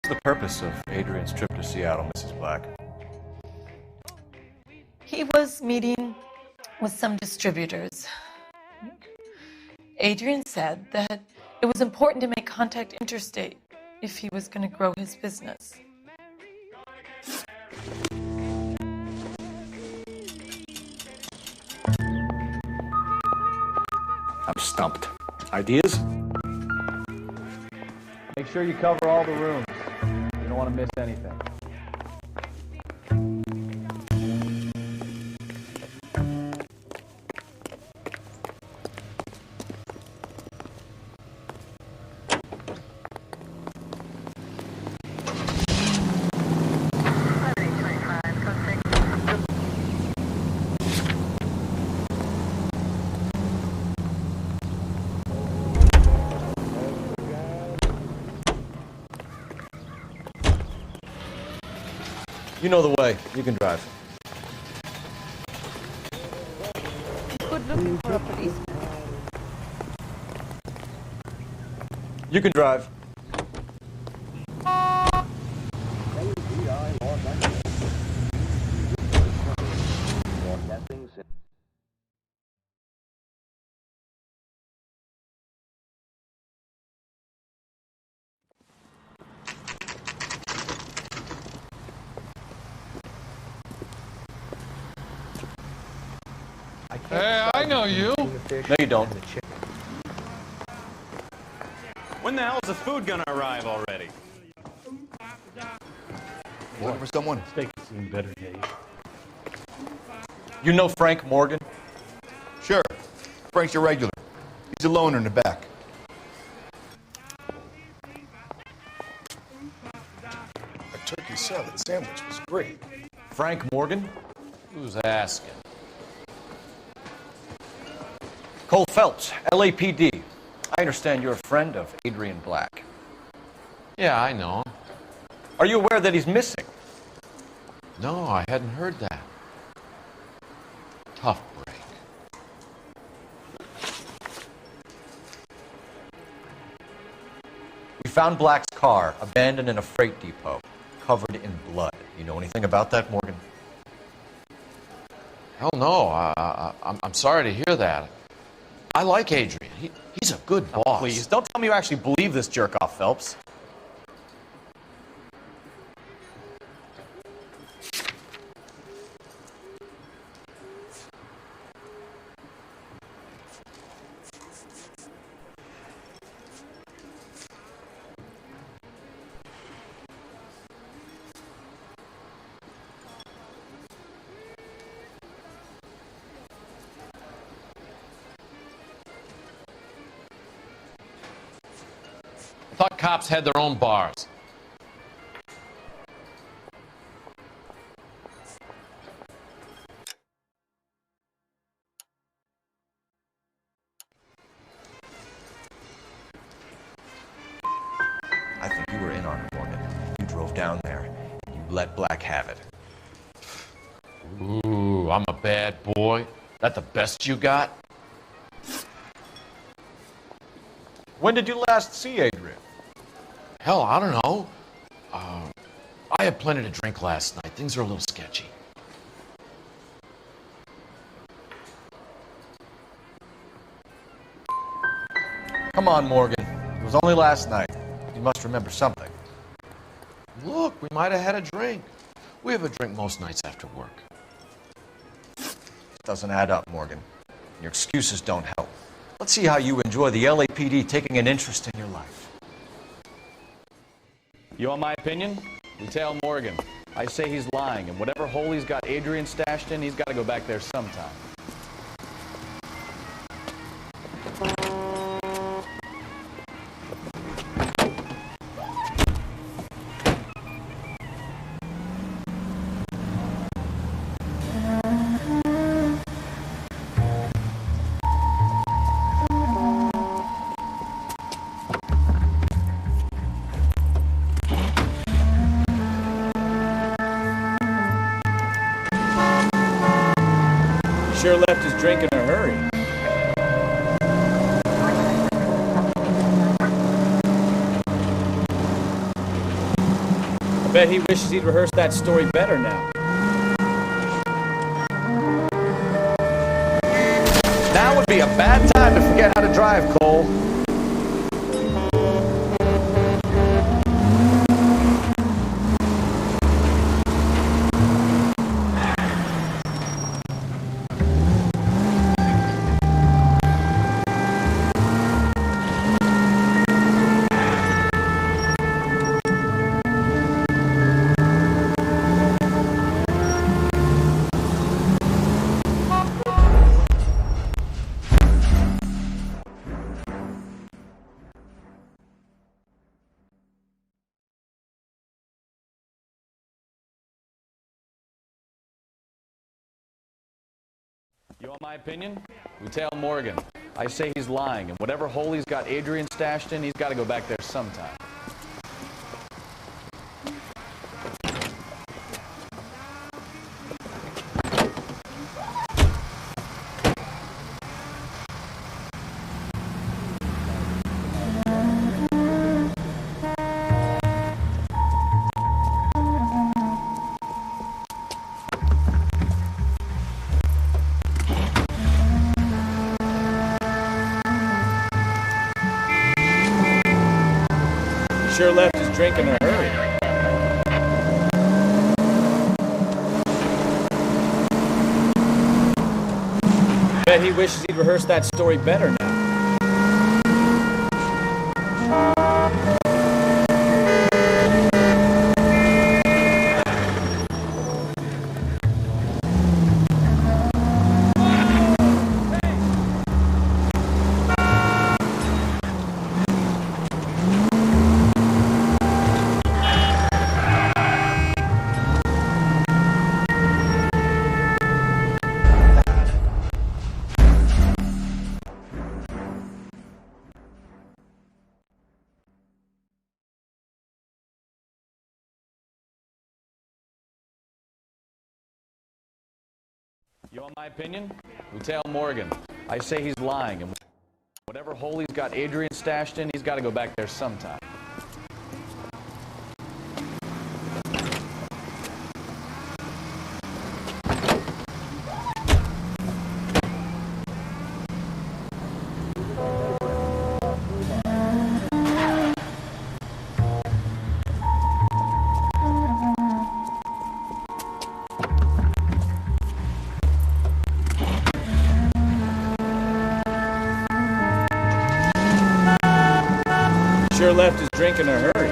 Speaker 1: What's the purpose of Adrian's trip to Seattle, Mrs. Black?
Speaker 2: He was meeting with some distributors. Adrian said that it was important to make contact interstate if he was going to grow his business.
Speaker 1: I'm stumped. Ideas?
Speaker 14: Make sure you cover all the rooms. You don't want to miss anything.
Speaker 1: You know the way. You can drive.
Speaker 2: Good looking for a policeman.
Speaker 1: You can drive.
Speaker 7: Hey, I know you.
Speaker 1: No, you don't.
Speaker 13: When the hell is the food gonna arrive already?
Speaker 5: Looking for someone?
Speaker 7: Make it seem better, Dave.
Speaker 1: You know Frank Morgan?
Speaker 5: Sure. Frank's your regular. He's a loner in the back. A turkey salad sandwich was great.
Speaker 1: Frank Morgan?
Speaker 14: Who's asking?
Speaker 1: Cole Phelps, LAPD. I understand you're a friend of Adrian Black.
Speaker 14: Yeah, I know him.
Speaker 1: Are you aware that he's missing?
Speaker 14: No, I hadn't heard that. Tough break.
Speaker 1: We found Black's car abandoned in a freight depot, covered in blood. You know anything about that, Morgan?
Speaker 14: Hell no. I'm sorry to hear that. I like Adrian. He's a good boss.
Speaker 1: Oh, please, don't tell me you actually believe this jerk-off, Phelps.
Speaker 14: I thought cops had their own bars.
Speaker 1: I think you were in on it, Morgan. You drove down there, and you let Black have it.
Speaker 14: Ooh, I'm a bad boy. That the best you got?
Speaker 1: When did you last see Adrian?
Speaker 14: Hell, I don't know. I had plenty to drink last night. Things are a little sketchy.
Speaker 1: Come on, Morgan. It was only last night. You must remember something.
Speaker 14: Look, we might have had a drink. We have a drink most nights after work.
Speaker 1: Doesn't add up, Morgan. Your excuses don't help. Let's see how you enjoy the LAPD taking an interest in your life.
Speaker 15: You want my opinion? We tell Morgan. I say he's lying, and whatever hole he's got Adrian stashed in, he's got to go back there sometime. Sure left his drink in a hurry. I bet he wishes he'd rehearsed that story better now.
Speaker 1: Now would be a bad time to forget how to drive, Cole.
Speaker 15: You want my opinion? We tell Morgan. I say he's lying, and whatever hole he's got Adrian stashed in, he's got to go back there sometime. Sure left his drink in a hurry.
Speaker 13: Bet he wishes he'd rehearsed that story better now.
Speaker 15: You want my opinion? Lieutenant Morgan. I say he's lying, and whatever hole he's got Adrian stashed in, he's got to go back there sometime.
Speaker 13: Sure left his drink in a hurry.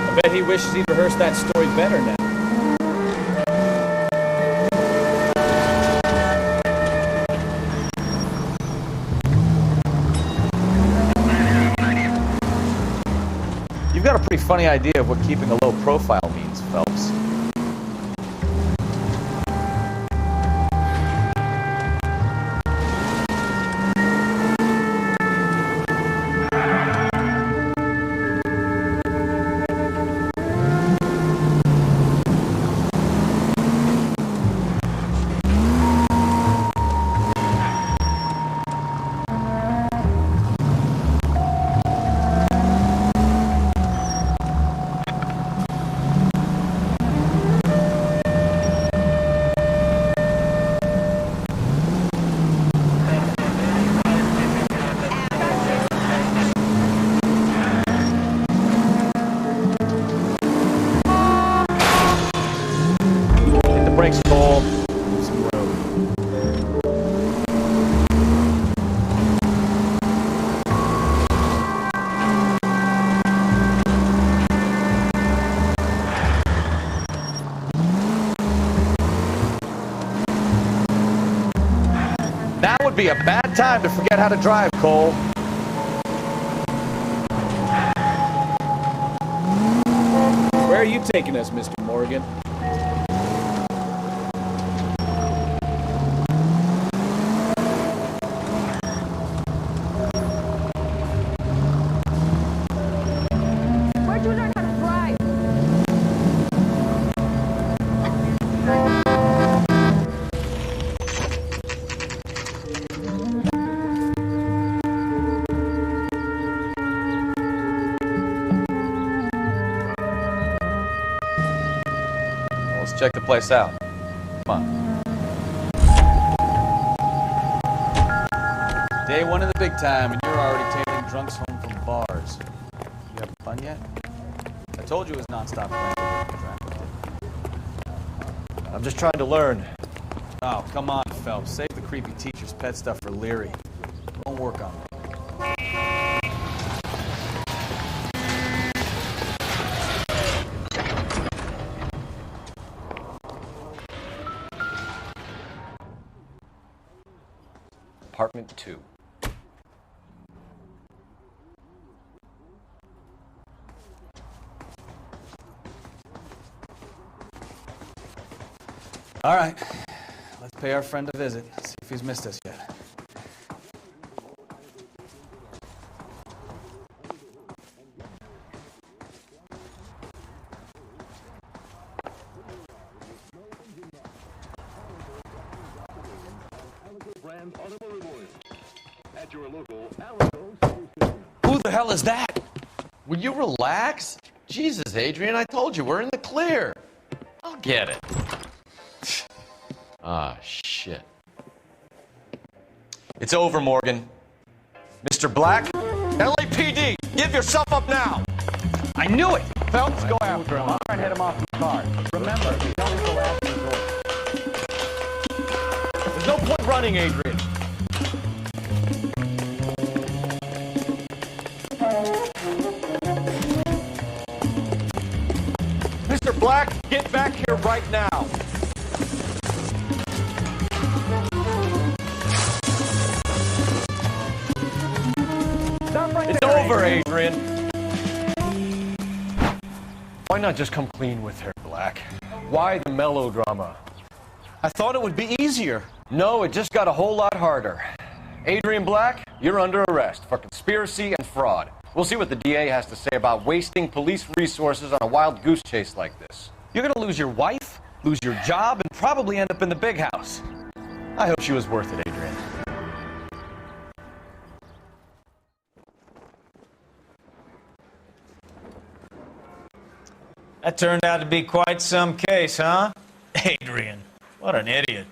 Speaker 13: I bet he wishes he'd rehearsed that story better now.
Speaker 15: You've got a pretty funny idea of what keeping a low profile means, Phelps. Brakes full. Some room.
Speaker 14: Now would be a bad time to forget how to drive, Cole.
Speaker 13: Where are you taking us, Mr. Morgan?
Speaker 6: Where'd you learn how to drive?
Speaker 14: Let's check the place out. Come on.
Speaker 15: Day one of the big time, and you're already tailing drunks home from bars. You having fun yet? I told you it was non-stop traffic.
Speaker 1: I'm just trying to learn.
Speaker 15: Oh, come on, Phelps. Save the creepy teacher's pet stuff for Leary. It won't work on me.
Speaker 1: Apartment 2.
Speaker 15: All right. Let's pay our friend a visit. See if he's missed us yet.
Speaker 14: Who the hell is that? Will you relax? Jesus, Adrian, I told you, we're in the clear. I'll get it. Ah, shit. It's over, Morgan. Mr. Black, LAPD,
Speaker 11: Give yourself up now!
Speaker 14: I knew it!
Speaker 15: Phelps, go after him. I'll try and head him off the car. Remember, he's only the last resort.
Speaker 14: There's no point running, Adrian.
Speaker 11: Mr. Black, get back here right now!
Speaker 14: It's over, Adrian.
Speaker 1: Why not just come clean with her, Black? Why the melodrama?
Speaker 14: I thought it would be easier.
Speaker 1: No, it just got a whole lot harder. Adrian Black, you're under arrest for conspiracy and fraud. We'll see what the DA has to say about wasting police resources on a wild goose chase like this.
Speaker 14: You're gonna lose your wife, lose your job, and probably end up in the big house.
Speaker 1: I hope she was worth it, Adrian.
Speaker 13: That turned out to be quite some case, huh? Adrian, what an idiot.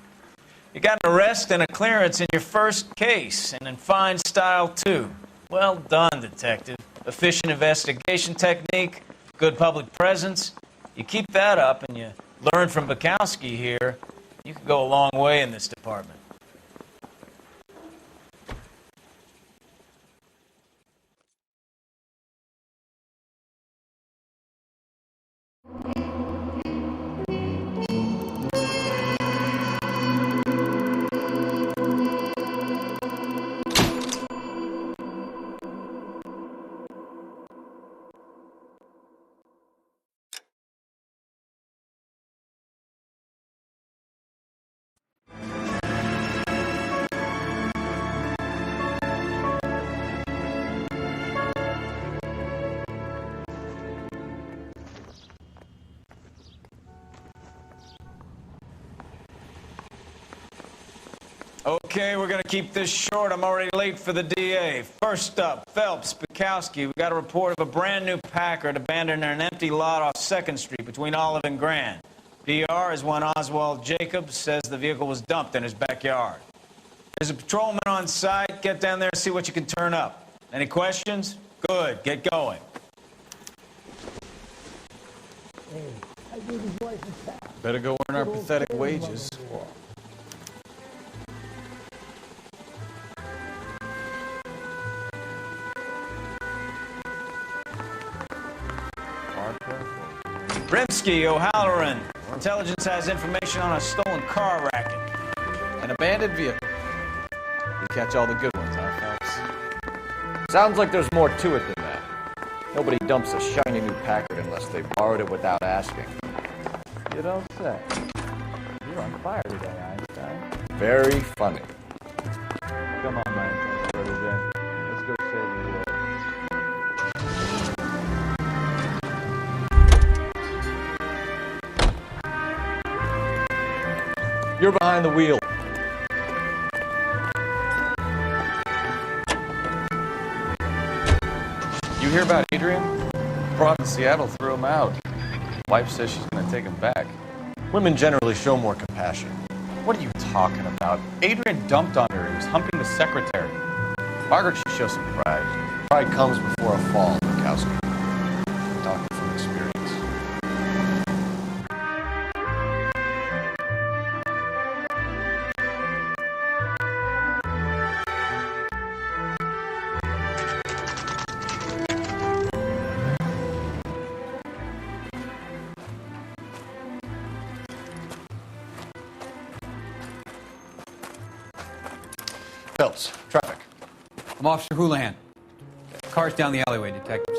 Speaker 13: You got an arrest and a clearance in your first case, and in fine style, too. Well done, detective. Efficient investigation technique, good public presence. You keep that up and you learn from Bukowski here, you could go a long way in this department. Okay, we're going to keep this short. I'm already late for the DA. First up, Phelps, Bukowski. We got a report of a brand new Packard abandoned in an empty lot off 2nd Street between Olive and Grand. PR is when Oswald Jacobs says the vehicle was dumped in his backyard. There's a patrolman on site. Get down there and see what you can turn up. Any questions? Good. Get going.
Speaker 15: Better go earn our pathetic wages.
Speaker 13: Rimsky, O'Halloran. Intelligence has information on a stolen car racket.
Speaker 15: An abandoned vehicle. You catch all the good ones, huh, Phelps?
Speaker 1: Sounds like there's more to it than that. Nobody dumps a shiny new Packard unless they borrowed it without asking.
Speaker 15: You don't say. You're on fire today, Einstein.
Speaker 1: Very funny.
Speaker 15: Come on, Einstein, brother Jay. Let's go save the world.
Speaker 1: You're behind the wheel.
Speaker 14: You hear about Adrian? Prof in Seattle threw him out. Wife says she's going to take him back.
Speaker 1: Women generally show more compassion.
Speaker 14: What are you talking about? Adrian dumped on her. He was humping the secretary. Margaret should show some pride.
Speaker 1: Pride comes before a fall, Bukowski. Talking from experience. Phelps, traffic.
Speaker 6: I'm Officer Houlihan. Car's down the alleyway, detectives.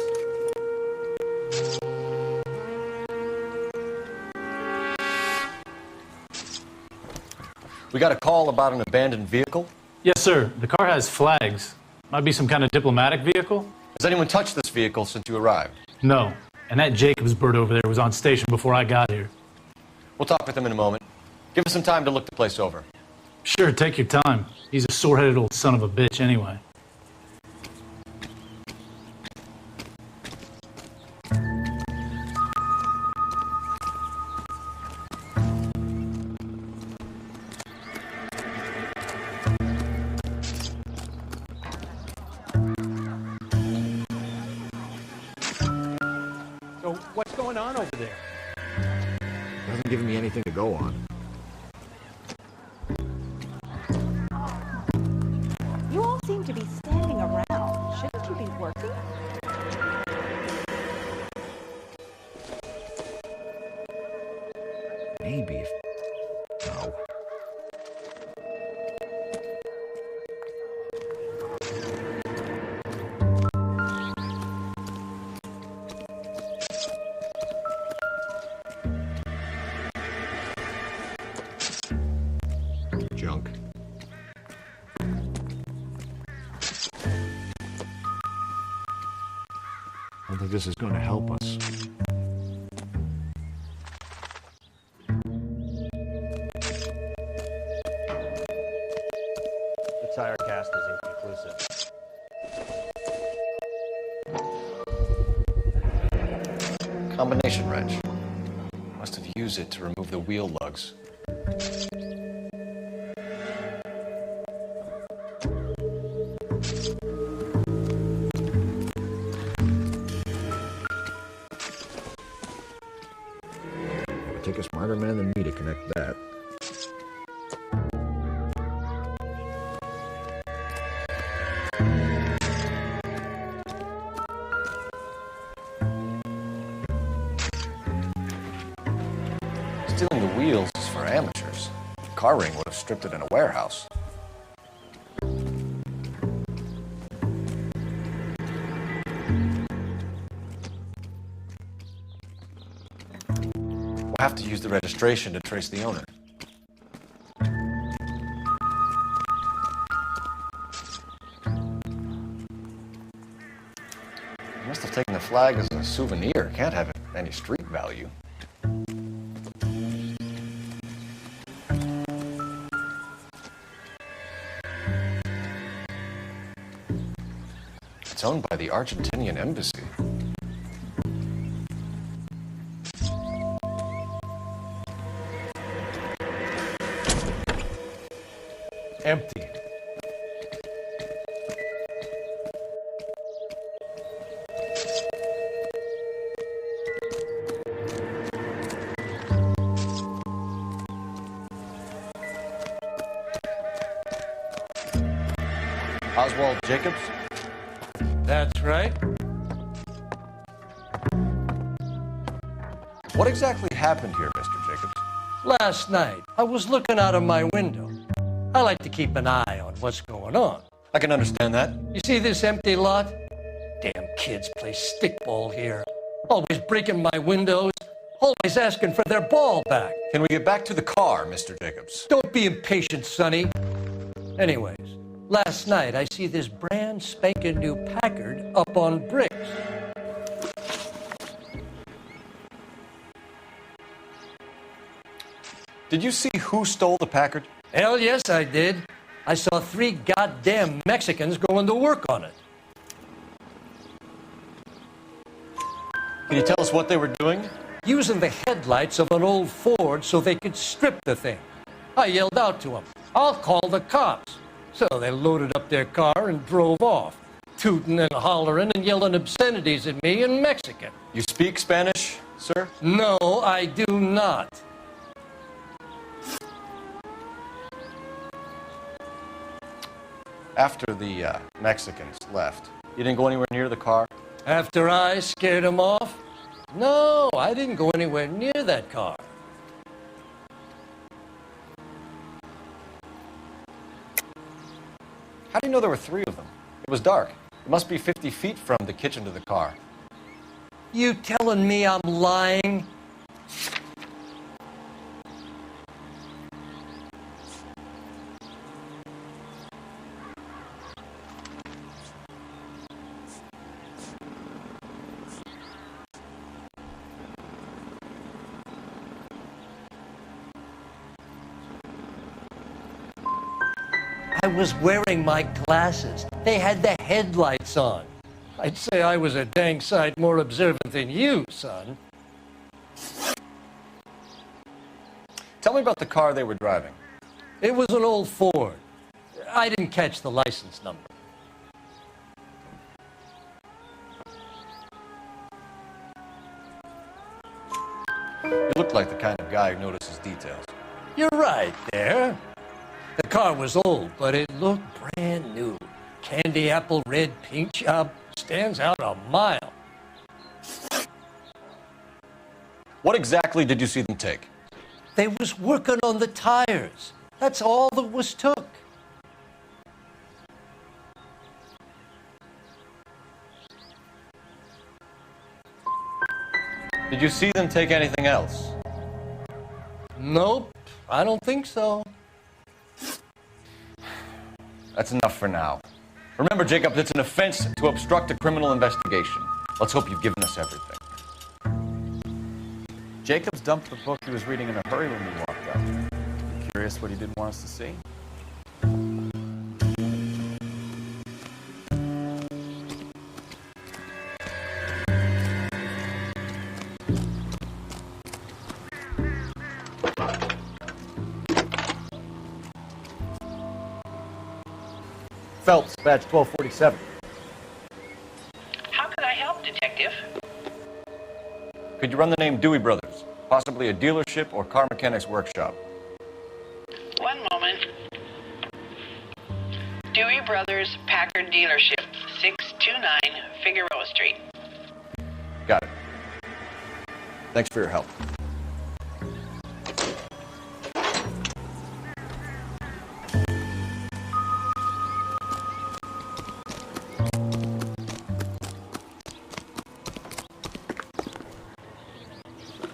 Speaker 1: We got a call about an abandoned vehicle?
Speaker 22: Yes, sir. The car has flags. Might be some kind of diplomatic vehicle.
Speaker 1: Has anyone touched this vehicle since you arrived?
Speaker 22: No. And that Jacobs bird over there was on station before I got here.
Speaker 1: We'll talk with him in a moment. Give us some time to look the place over.
Speaker 22: Sure, take your time. He's a sore-headed old son of a bitch anyway.
Speaker 5: So, what's going on over there?
Speaker 3: Hasn't given me anything to go on.
Speaker 8: You all seem to be standing around. Shouldn't you be working?
Speaker 3: Maybe if... No. Junk. I don't think this is going to help us.
Speaker 5: The tire cast is inconclusive.
Speaker 1: Combination wrench. Must have used it to remove the wheel lugs.
Speaker 3: It would take a smarter man than me to connect that.
Speaker 1: Stealing the wheels is for amateurs. Car ring would have stripped it in a warehouse. We'll have to use the registration to trace the owner. He must have taken the flag as a souvenir. Can't have any street value. It's owned by the Argentinian embassy.
Speaker 5: Empty.
Speaker 1: Oswald Jacobs?
Speaker 9: That's right.
Speaker 1: What exactly happened here, Mr. Jacobs?
Speaker 9: Last night, I was looking out of my window. I like to keep an eye on what's going on.
Speaker 1: I can understand that.
Speaker 9: You see this empty lot? Damn kids play stickball here. Always breaking my windows. Always asking for their ball back.
Speaker 1: Can we get back to the car, Mr. Jacobs?
Speaker 9: Don't be impatient, Sonny. Anyways, last night I see this brand spanking new Packard up on bricks.
Speaker 1: Did you see who stole the Packard?
Speaker 9: Hell yes, I did. I saw 3 goddamn Mexicans going to work on it.
Speaker 1: Can you tell us what they were doing?
Speaker 9: Using the headlights of an old Ford so they could strip the thing. I yelled out to them, "I'll call the cops." So they loaded up their car and drove off, tooting and hollering and yelling obscenities at me in Mexican.
Speaker 1: You speak Spanish, sir?
Speaker 9: No, I do not.
Speaker 1: After the Mexicans left, you didn't go anywhere near the car?
Speaker 9: After I scared them off? No, I didn't go anywhere near that car.
Speaker 1: How do you know there were 3 of them? It was dark. It must be 50 feet from the kitchen to the car.
Speaker 9: You telling me I'm lying? I was wearing my glasses. They had the headlights on. I'd say I was a dang sight more observant than you, son.
Speaker 1: Tell me about the car they were driving.
Speaker 9: It was an old Ford. I didn't catch the license number.
Speaker 1: You look like the kind of guy who notices details.
Speaker 9: You're right there. The car was old, but it looked brand new. Candy apple red paint job stands out a mile.
Speaker 1: What exactly did you see them take?
Speaker 9: They was working on the tires. That's all that was took.
Speaker 1: Did you see them take anything else?
Speaker 9: Nope, I don't think so.
Speaker 1: That's enough for now. Remember, Jacob, it's an offense to obstruct a criminal investigation. Let's hope you've given us everything.
Speaker 14: Jacobs dumped the book he was reading in a hurry when we walked up. Curious what he didn't want us to see?
Speaker 1: Phelps, badge 1247.
Speaker 21: How can I help, Detective?
Speaker 1: Could you run the name Dewey Brothers? Possibly a dealership or car mechanics workshop.
Speaker 21: One moment. Dewey Brothers Packard Dealership, 629 Figueroa Street.
Speaker 1: Got it. Thanks for your help.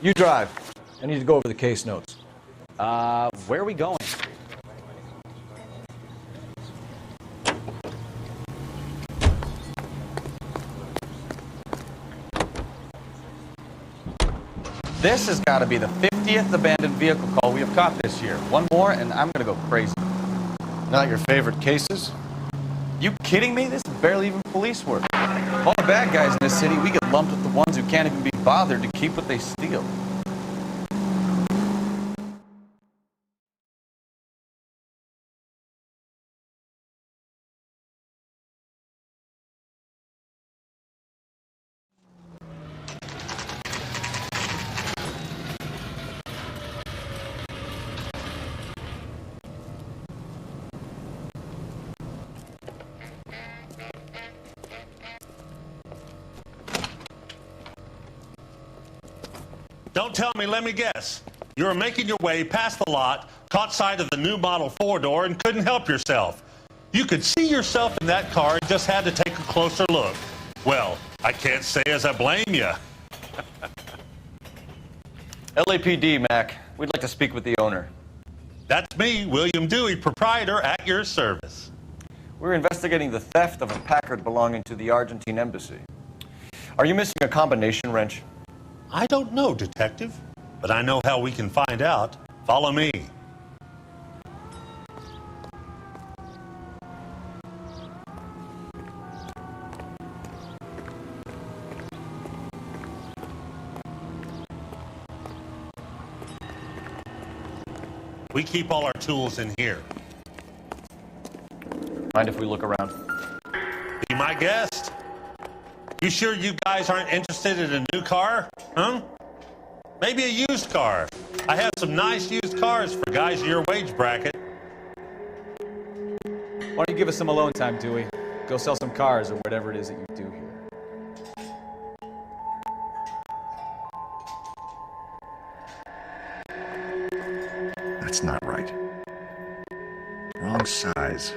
Speaker 1: You drive. I need to go over the case notes.
Speaker 14: Where are we going? This has got to be the 50th abandoned vehicle call we have caught this year. One more and I'm going to go crazy.
Speaker 1: Not your favorite cases?
Speaker 14: You kidding me? This is barely even police work. All the bad guys in this city, we get lumped with the ones who can't even be bothered to keep what they steal.
Speaker 4: Don't tell me, let me guess. You were making your way past the lot, caught sight of the new model 4-door, and couldn't help yourself. You could see yourself in that car and just had to take a closer look. Well, I can't say as I blame you.
Speaker 1: LAPD, Mac. We'd like to speak with the owner.
Speaker 4: That's me, William Dewey, proprietor, at your service.
Speaker 1: We're investigating the theft of a Packard belonging to the Argentine embassy. Are you missing a combination wrench?
Speaker 4: I don't know, Detective, but I know how we can find out. Follow me. We keep all our tools in here.
Speaker 1: Mind if we look around?
Speaker 4: Be my guest. You sure you guys aren't interested in a new car? Huh? Maybe a used car. I have some nice used cars for guys in your wage bracket.
Speaker 14: Why don't you give us some alone time, Dewey? Go sell some cars or whatever it is that you do here.
Speaker 3: That's not right. Wrong size.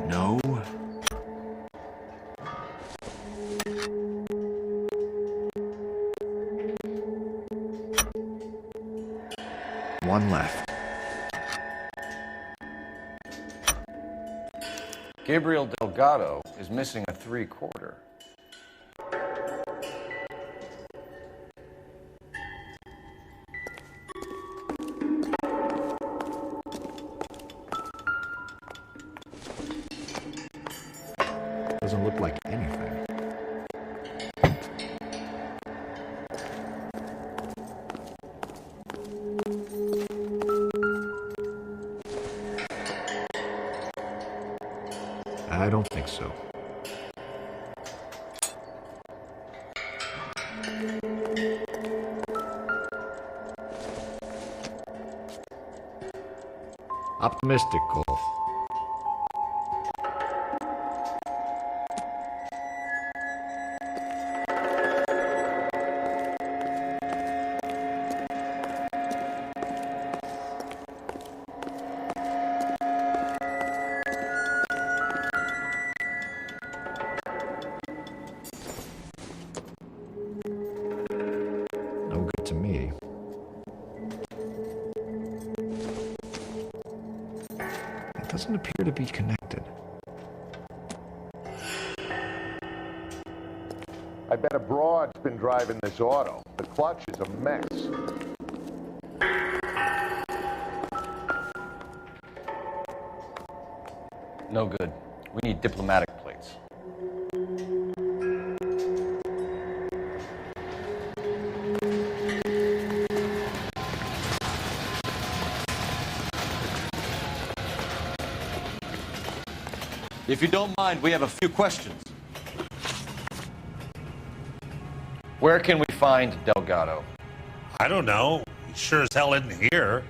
Speaker 3: No. One left.
Speaker 1: Gabriel Delgado is missing a 3/4.
Speaker 3: I don't think so. Optimistic, Cole. No good to me. It doesn't appear to be connected.
Speaker 5: I bet a broad's been driving this auto. The clutch is a mess.
Speaker 1: No good. We need diplomatic plates. If you don't mind, we have a few questions. Where can we find Delgado?
Speaker 4: I don't know. He sure as hell isn't here.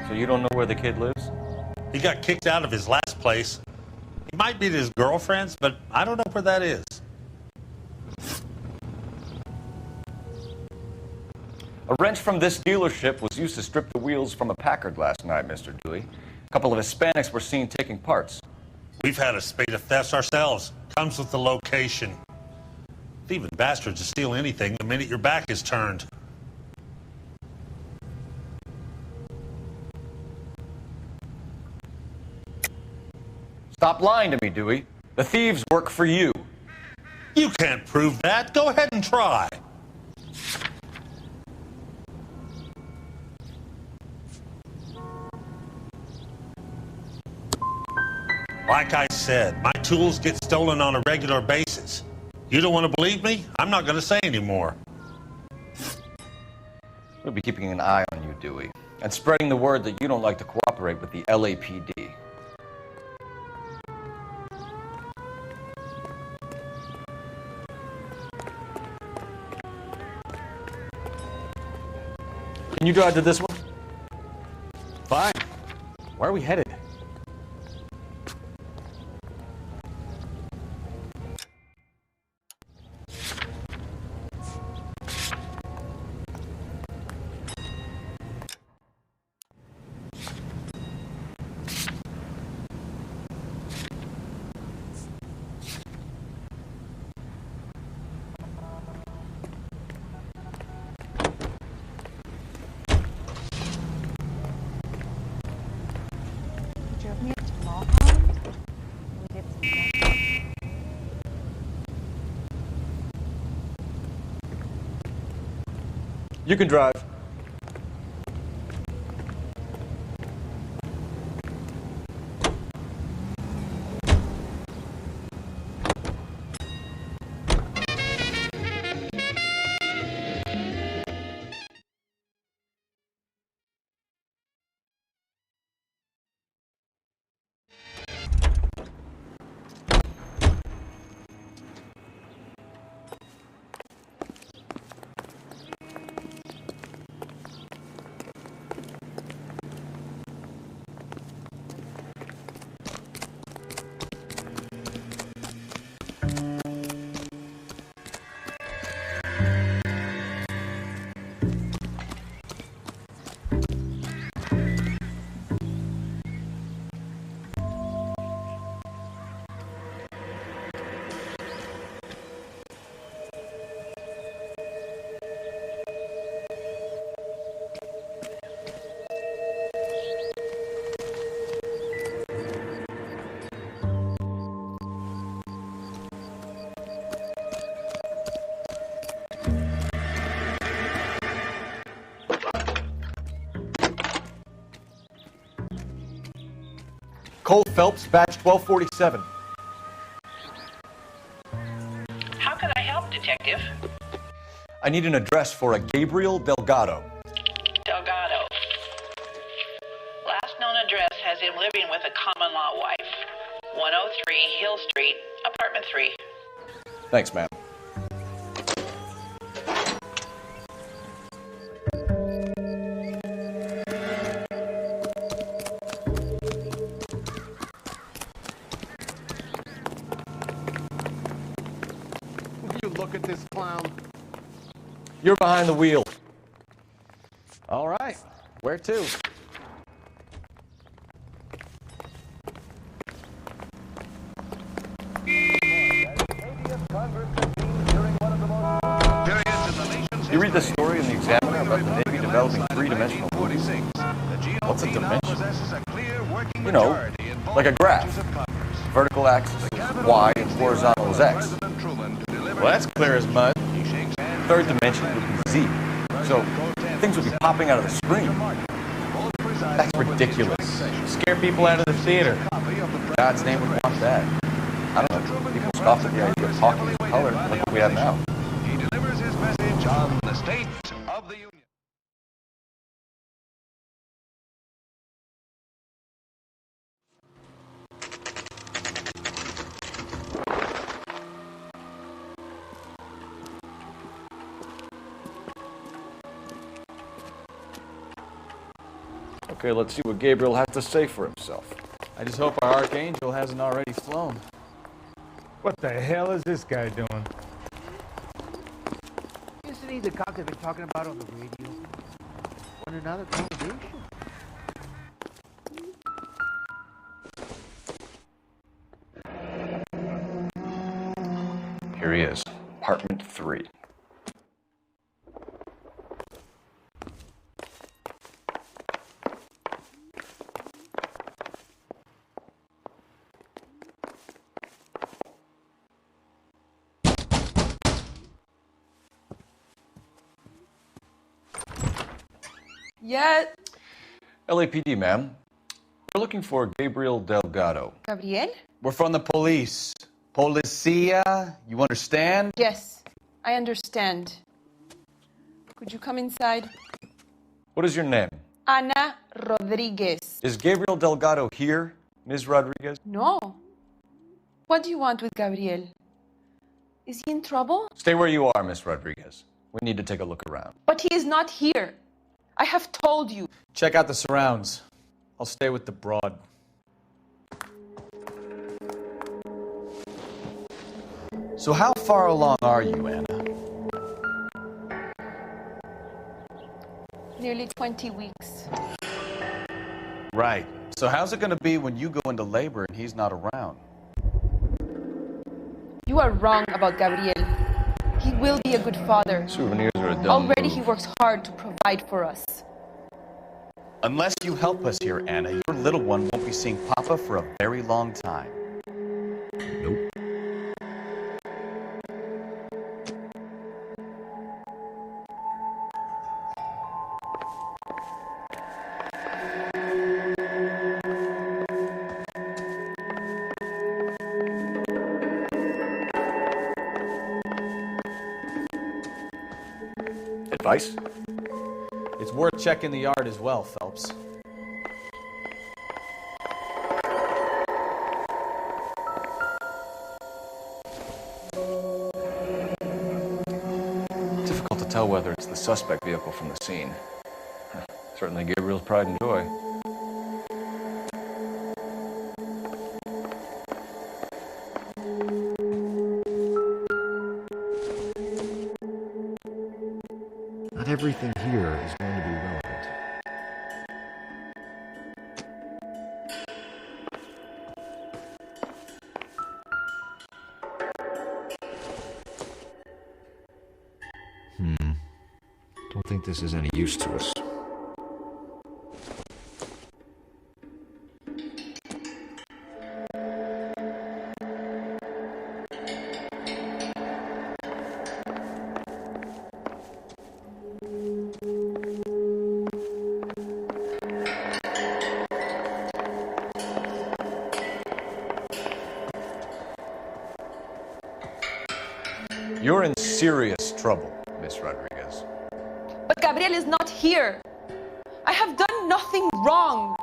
Speaker 1: So you don't know where the kid lives?
Speaker 4: He got kicked out of his last place. He might be at his girlfriend's, but I don't know where that is.
Speaker 1: A wrench from this dealership was used to strip the wheels from a Packard last night, Mr. Dewey. A couple of Hispanics were seen taking parts.
Speaker 4: We've had a spate of thefts ourselves. Comes with the location. Thieving bastards will steal anything the minute your back is turned.
Speaker 1: Stop lying to me, Dewey. The thieves work for you.
Speaker 4: You can't prove that. Go ahead and try. Like I said, my tools get stolen on a regular basis. You don't want to believe me? I'm not going to say anymore.
Speaker 1: We'll be keeping an eye on you, Dewey, and spreading the word that you don't like to cooperate with the LAPD. Can you drive to this one?
Speaker 6: Fine. Where are we headed?
Speaker 1: You can drive. Cole Phelps, badge 1247.
Speaker 12: How can I help, Detective?
Speaker 1: I need an address for a Gabriel Delgado.
Speaker 12: Delgado. him living with a common-law wife. 103 Hill Street, apartment 3.
Speaker 14: Thanks, ma'am.
Speaker 5: You look at this clown.
Speaker 14: You're behind the wheel.
Speaker 15: All right. Where to?
Speaker 1: You read the story in the Examiner about the Navy developing three-dimensional movies?
Speaker 14: What's a dimension?
Speaker 1: You know, like a graph. Vertical axis is Y and horizontal is X.
Speaker 14: Well, that's clear as mud.
Speaker 1: Third dimension would be Z. So things would be popping out of the screen.
Speaker 14: That's ridiculous. Scare people out of the theater.
Speaker 1: God's name would want that. I don't know. People scoffed at the idea of talking in color like what we have now.
Speaker 17: He delivers his message on the State of the Union.
Speaker 1: Okay, let's see what Gabriel has to say for himself.
Speaker 15: I just hope our Archangel hasn't already flown.
Speaker 11: What the hell is this guy doing?
Speaker 16: Isn't he the cop they've been talking about on the radio? Want another conversation?
Speaker 1: Here he is, apartment 3.
Speaker 2: Yet.
Speaker 1: LAPD, ma'am. We're looking for Gabriel Delgado.
Speaker 8: Gabriel?
Speaker 15: We're from the police. Policia, you understand?
Speaker 8: Yes, I understand. Could you come inside?
Speaker 1: What is your name?
Speaker 8: Ana Rodriguez.
Speaker 1: Is Gabriel Delgado here, Ms. Rodriguez?
Speaker 8: No. What do you want with Gabriel? Is he in trouble?
Speaker 1: Stay where you are, Ms. Rodriguez. We need to take a look around.
Speaker 8: But he is not here. I have told you.
Speaker 15: Check out the surrounds. I'll stay with the broad. So how far along are you, Anna?
Speaker 8: Nearly 20 weeks.
Speaker 15: Right. So how's it going to be when you go into labor and he's not around?
Speaker 8: You are wrong about Gabriel. He will be a good father.
Speaker 1: Souvenirs are a dumb
Speaker 8: Already
Speaker 1: move.
Speaker 8: he works hard to provide for us.
Speaker 15: Unless you help us here, Anna, your little one won't be seeing Papa for a very long time.
Speaker 3: Nope.
Speaker 1: Advice?
Speaker 15: It's worth checking the yard as well, Phelps.
Speaker 1: Difficult to tell whether it's the suspect vehicle from the scene. Certainly Gabriel's pride and joy.
Speaker 3: Not everything here is going to be relevant. Don't think this is any use to us.
Speaker 1: You're in serious trouble, Miss Rodriguez.
Speaker 8: But Gabriel is not here. I have done nothing wrong.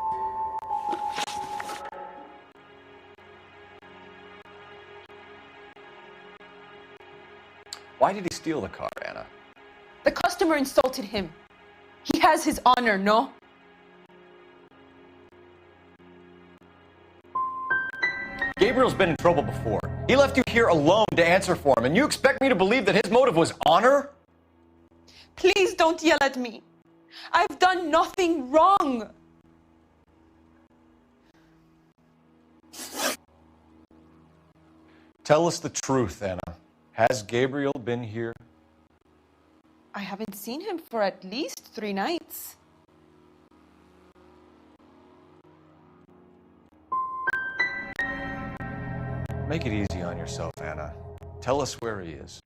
Speaker 1: Why did he steal the car, Anna?
Speaker 8: The customer insulted him. He has his honor, no?
Speaker 1: Gabriel's been in trouble before. He left you here alone to answer for him, and you expect me to believe that his motive was honor?
Speaker 8: Please don't yell at me. I've done nothing wrong.
Speaker 1: Tell us the truth, Anna. Has Gabriel been here?
Speaker 8: I haven't seen him for at least 3 nights.
Speaker 1: Make it easy on yourself, Anna. Tell us where he is.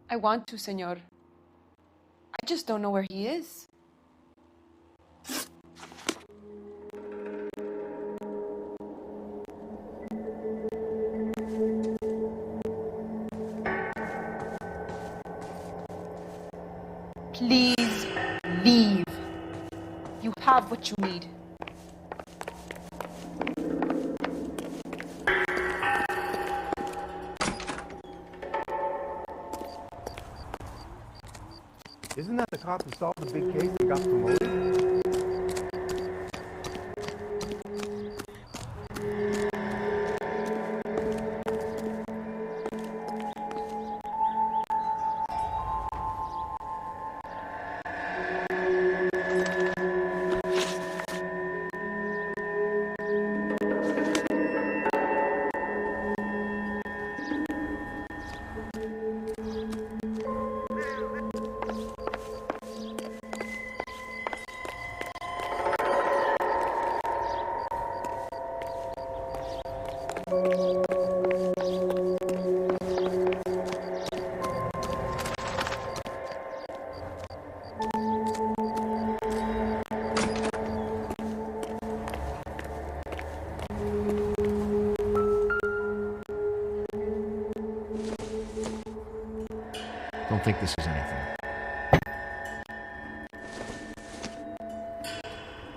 Speaker 8: I want to, senor. I just don't know where he is. Please leave. You have what you need.
Speaker 16: Isn't that the cop who solved the big case and got promoted?
Speaker 3: Don't think this is anything.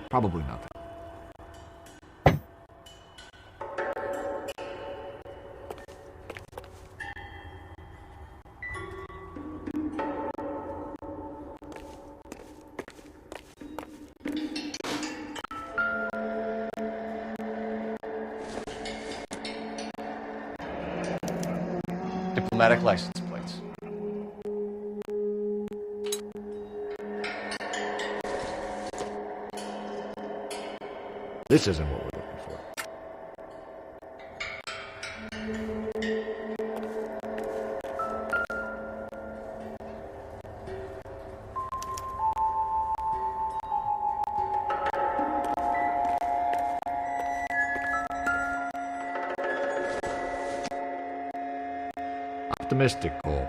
Speaker 3: Probably nothing.
Speaker 1: Diplomatic license plates.
Speaker 3: This isn't what we're looking for. Optimistic, Cole.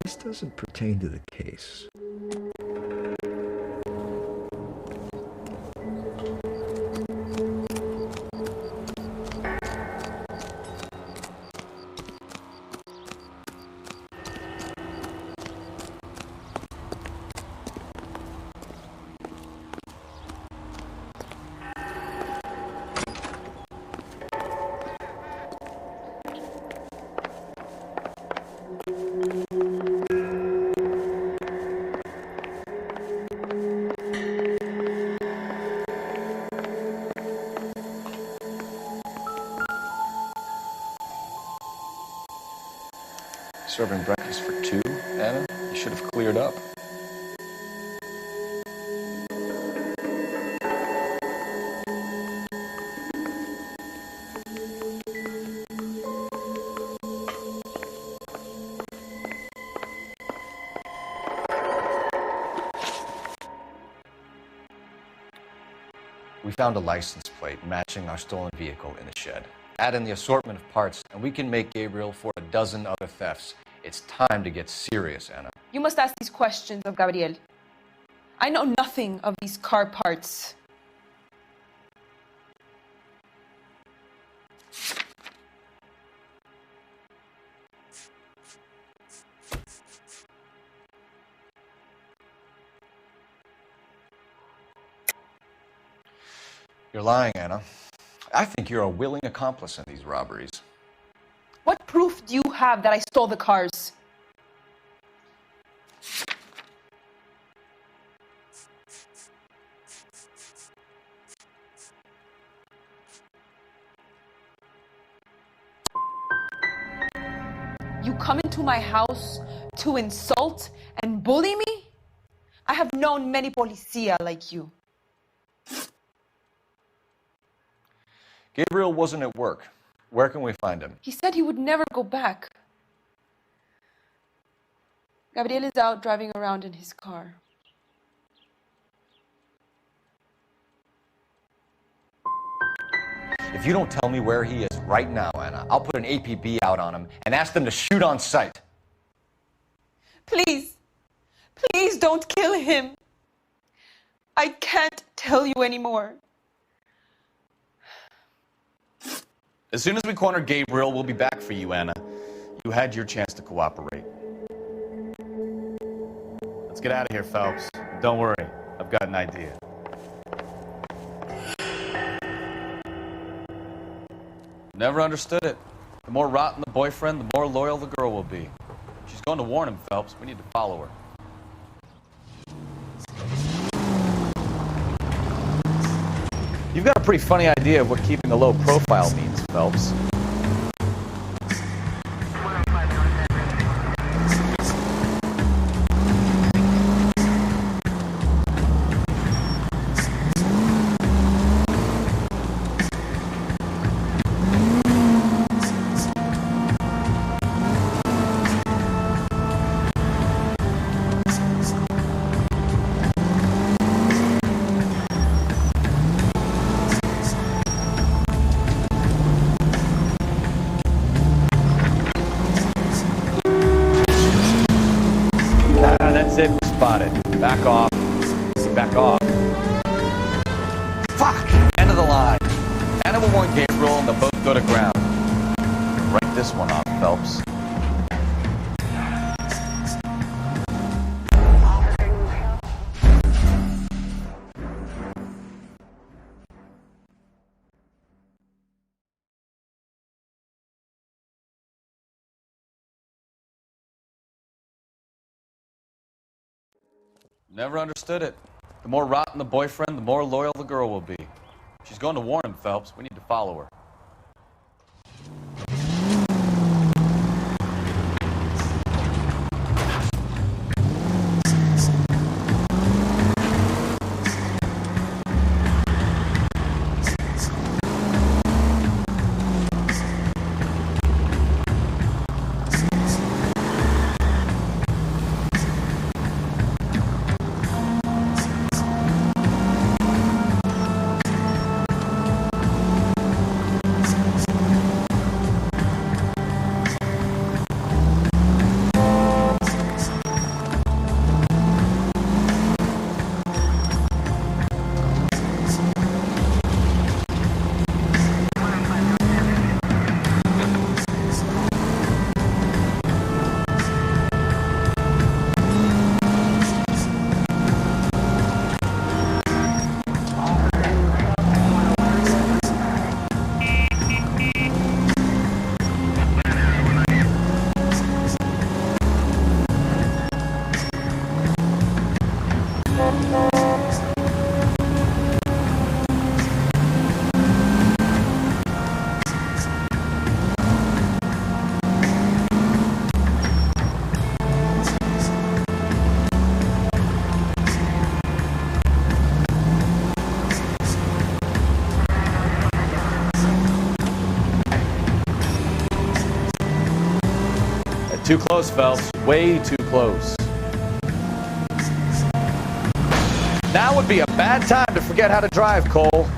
Speaker 3: This doesn't pertain to the case.
Speaker 1: Serving breakfast for 2, Anna? You should have cleared up. We found a license plate matching our stolen vehicle in the shed. Add in the assortment of parts, and we can make Gabriel for a dozen other thefts. It's time to get serious, Anna.
Speaker 8: You must ask these questions of Gabriel. I know nothing of these car parts.
Speaker 1: You're lying, Anna. I think you're a willing accomplice in these robberies.
Speaker 8: What proof do you have that I stole the cars? You come into my house to insult and bully me? I have known many policia like you.
Speaker 1: Gabriel wasn't at work. Where can we find him?
Speaker 8: He said he would never go back. Gabriel is out driving around in his car.
Speaker 1: If you don't tell me where he is right now, Anna, I'll put an APB out on him and ask them to shoot on sight.
Speaker 8: Please, please don't kill him. I can't tell you anymore.
Speaker 14: As soon as we corner Gabriel, we'll be back for you, Anna. You had your chance to cooperate. Let's get out of here, Phelps. Don't worry, I've got an idea. Never understood it. The more rotten the boyfriend, the more loyal the girl will be. She's going to warn him, Phelps. We need to follow her. You've got a pretty funny idea of what keeping a low profile means, Phelps. That's it, we're spotted. Back off. Back off. Fuck! End of the line. Anna will warn Gabriel and they'll both go to ground. Write this one off, Phelps. Never understood it. The more rotten the boyfriend, the more loyal the girl will be. She's going to warn him, Phelps. We need to follow her. Too close, Phelps. Way too close. Now would be a bad time to forget how to drive, Cole.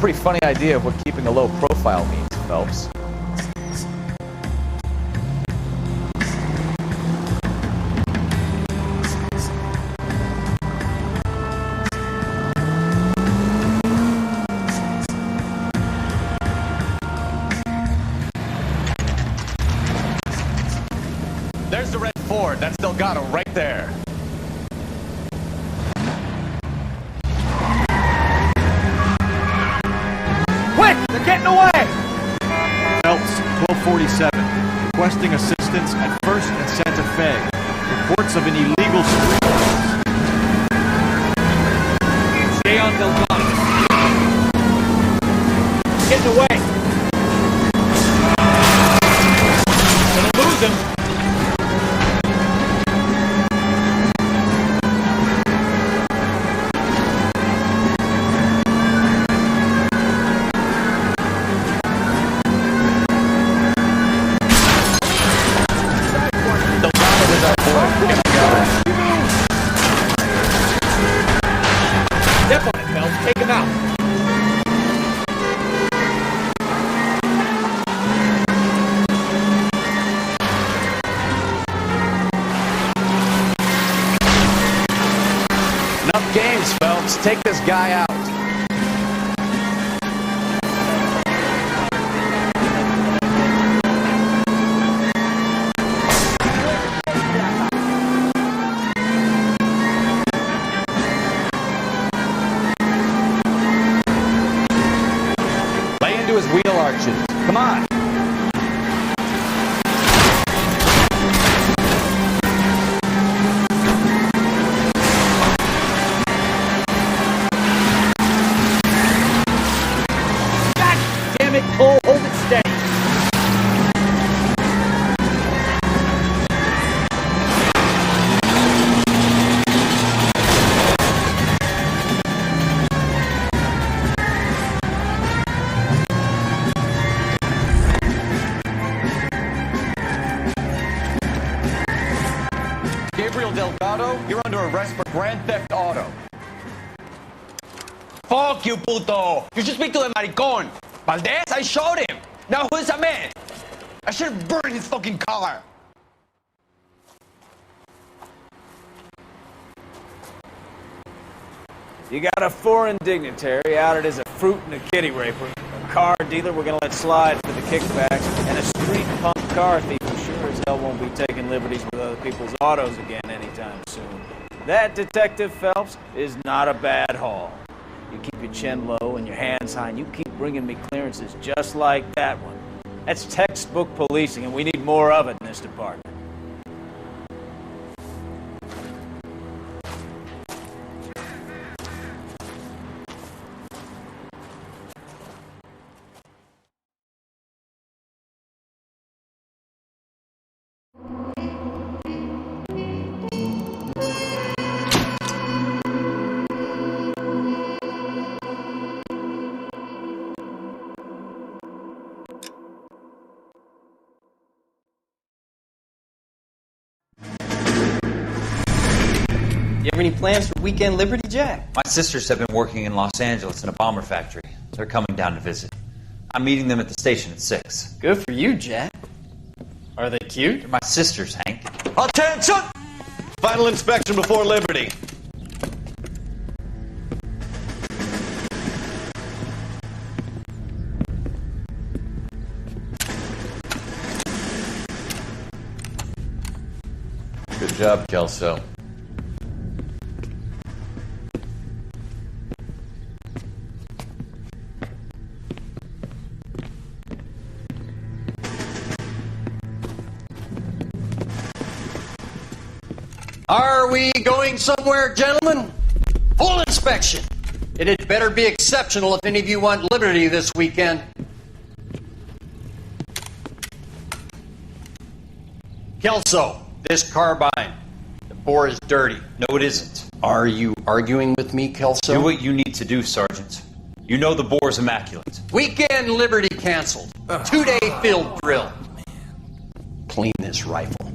Speaker 14: pretty funny idea of what keeping a low profile means, Phelps. There's the red Ford. That's Delgado right there.
Speaker 11: Quick! They're getting away!
Speaker 5: Phelps, 1247. Requesting assistance at 1st and Santa Fe. Reports of an illegal street race.
Speaker 11: Stay on Delgado. Getting away. Gonna lose him. Step on it, Phelps. Take him out.
Speaker 14: Enough games, Phelps. Take this guy out. Lay into his wheel arches. Come on.
Speaker 11: Damn it, Cole. Hold it steady.
Speaker 1: Gabriel Delgado, you're under arrest for grand theft auto.
Speaker 11: Fuck you, puto. You should speak to the maricon. Valdez, I showed him. Now who's a man? I should burn his fucking car.
Speaker 13: You got a foreign dignitary outed as a fruit and a kitty raper, a car dealer we're gonna let slide for the kickbacks, and a street punk car thief who sure as hell won't be taking liberties with other people's autos again anytime soon. That, Detective Phelps, is not a bad haul. You keep your chin low and your hands high, and you keep bringing me clearances just like that one. That's textbook policing, and we need more of it in this department.
Speaker 18: You have any plans for weekend Liberty, Jack?
Speaker 20: My sisters have been working in Los Angeles in a bomber factory. They're coming down to visit. I'm meeting them at the station at 6.
Speaker 18: Good for you, Jack. Are they cute?
Speaker 20: They're my sisters, Hank.
Speaker 10: Attention! Final inspection before Liberty.
Speaker 14: Good job, Kelso.
Speaker 23: Are we going somewhere, gentlemen? Full inspection. It had better be exceptional if any of you want liberty this weekend. Kelso, this carbine. The bore is dirty.
Speaker 20: No, it isn't.
Speaker 23: Are you arguing with me, Kelso?
Speaker 20: Do what you need to do, Sergeant. You know the bore's immaculate.
Speaker 23: Weekend liberty canceled. 2-day field drill. Clean this rifle.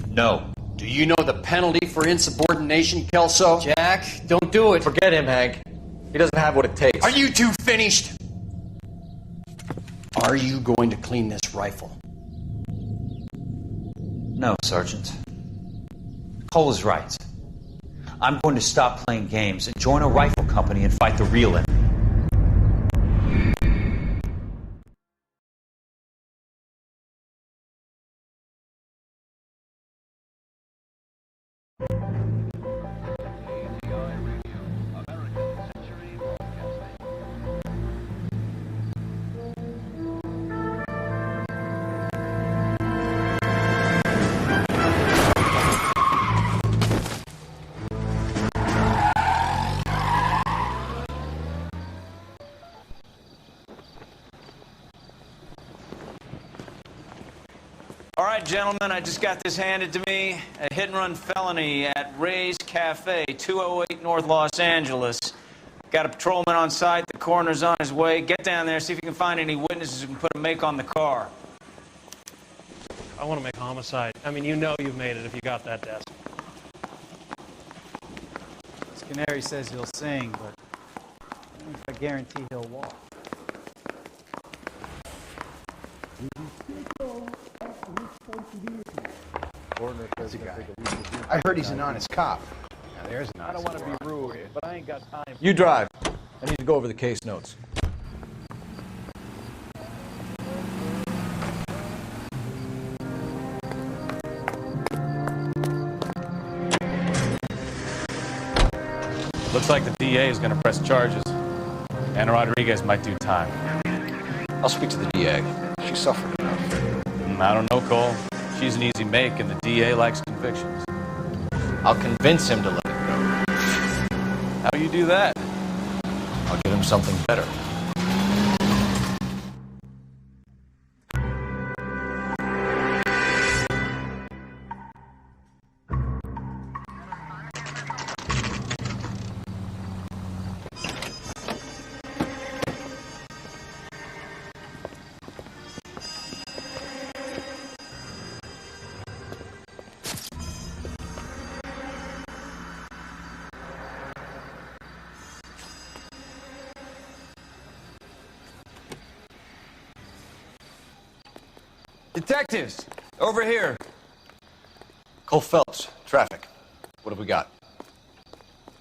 Speaker 20: No.
Speaker 23: Do you know the penalty for insubordination, Kelso?
Speaker 18: Jack, don't do it.
Speaker 10: Forget him, Hank.
Speaker 1: He doesn't have what it takes.
Speaker 23: Are you two finished? Are you going to clean this rifle?
Speaker 20: No, Sergeant. Cole is right. I'm going to stop playing games and join a rifle company and fight the real enemy.
Speaker 13: All right, gentlemen, I just got this handed to me. A hit-and-run felony at Ray's Cafe, 208 North Los Angeles. Got a patrolman on site. The coroner's on his way. Get down there, see if you can find any witnesses who can put a make on the car.
Speaker 7: I want to make homicide. I mean, you know you've made it if you got that desk.
Speaker 6: Canary says he'll sing, but I guarantee he'll walk.
Speaker 5: I heard he's an honest cop. Now there's an honest.
Speaker 7: I don't want to be rude, but I ain't got time.
Speaker 1: You drive. I need to go over the case notes.
Speaker 15: Looks like the DA is going to press charges. Anna Rodriguez might do time.
Speaker 1: I'll speak to the DA. She suffered enough.
Speaker 15: I don't know, Cole. She's an easy make, and the DA likes convictions.
Speaker 1: I'll convince him to let it go.
Speaker 15: How do you do that?
Speaker 1: I'll give him something better.
Speaker 13: Detectives, over here.
Speaker 1: Cole Phelps, traffic. What have we got?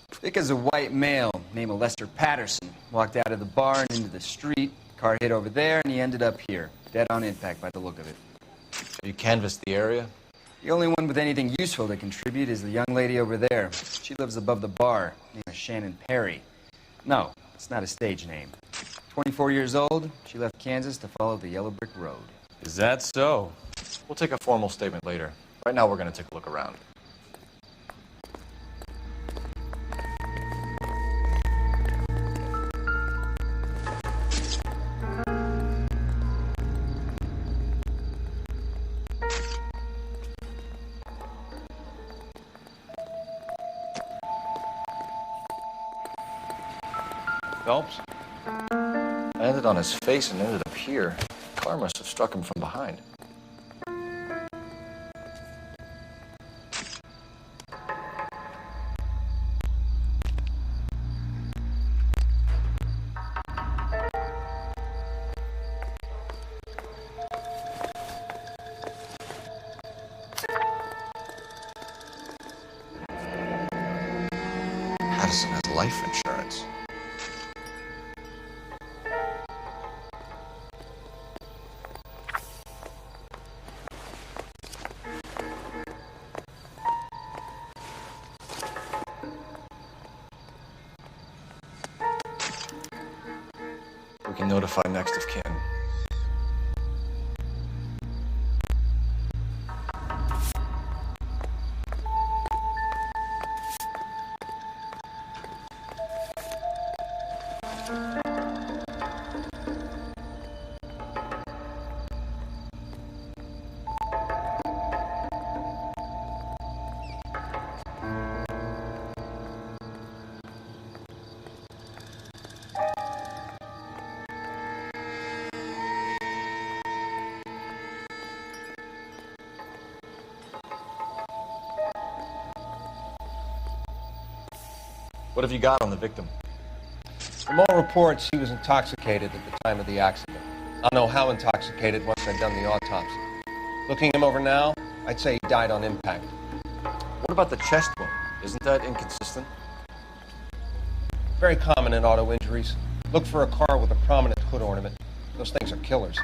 Speaker 11: Thick as a white male named Lester Patterson walked out of the bar and into the street. Car hit over there, and he ended up here, dead on impact by the look of it.
Speaker 1: Have you canvassed the area?
Speaker 11: The only one with anything useful to contribute is the young lady over there. She lives above the bar, named Shannon Perry. No, it's not a stage name. 24 years old, she left Kansas to follow the Yellow Brick Road.
Speaker 15: Is that so?
Speaker 1: We'll take a formal statement later. Right now, we're going to take a look around.
Speaker 15: Phelps?
Speaker 1: Landed on his face and ended up here. The car must have struck him from behind. Patterson has life insurance. We can notify next of kin. What have you got on the victim?
Speaker 10: From all reports, he was intoxicated at the time of the accident. I'll know how intoxicated once I've done the autopsy. Looking him over now, I'd say he died on impact.
Speaker 1: What about the chest wound? Isn't that inconsistent?
Speaker 10: Very common in auto injuries. Look for a car with a prominent hood ornament. Those things are killers.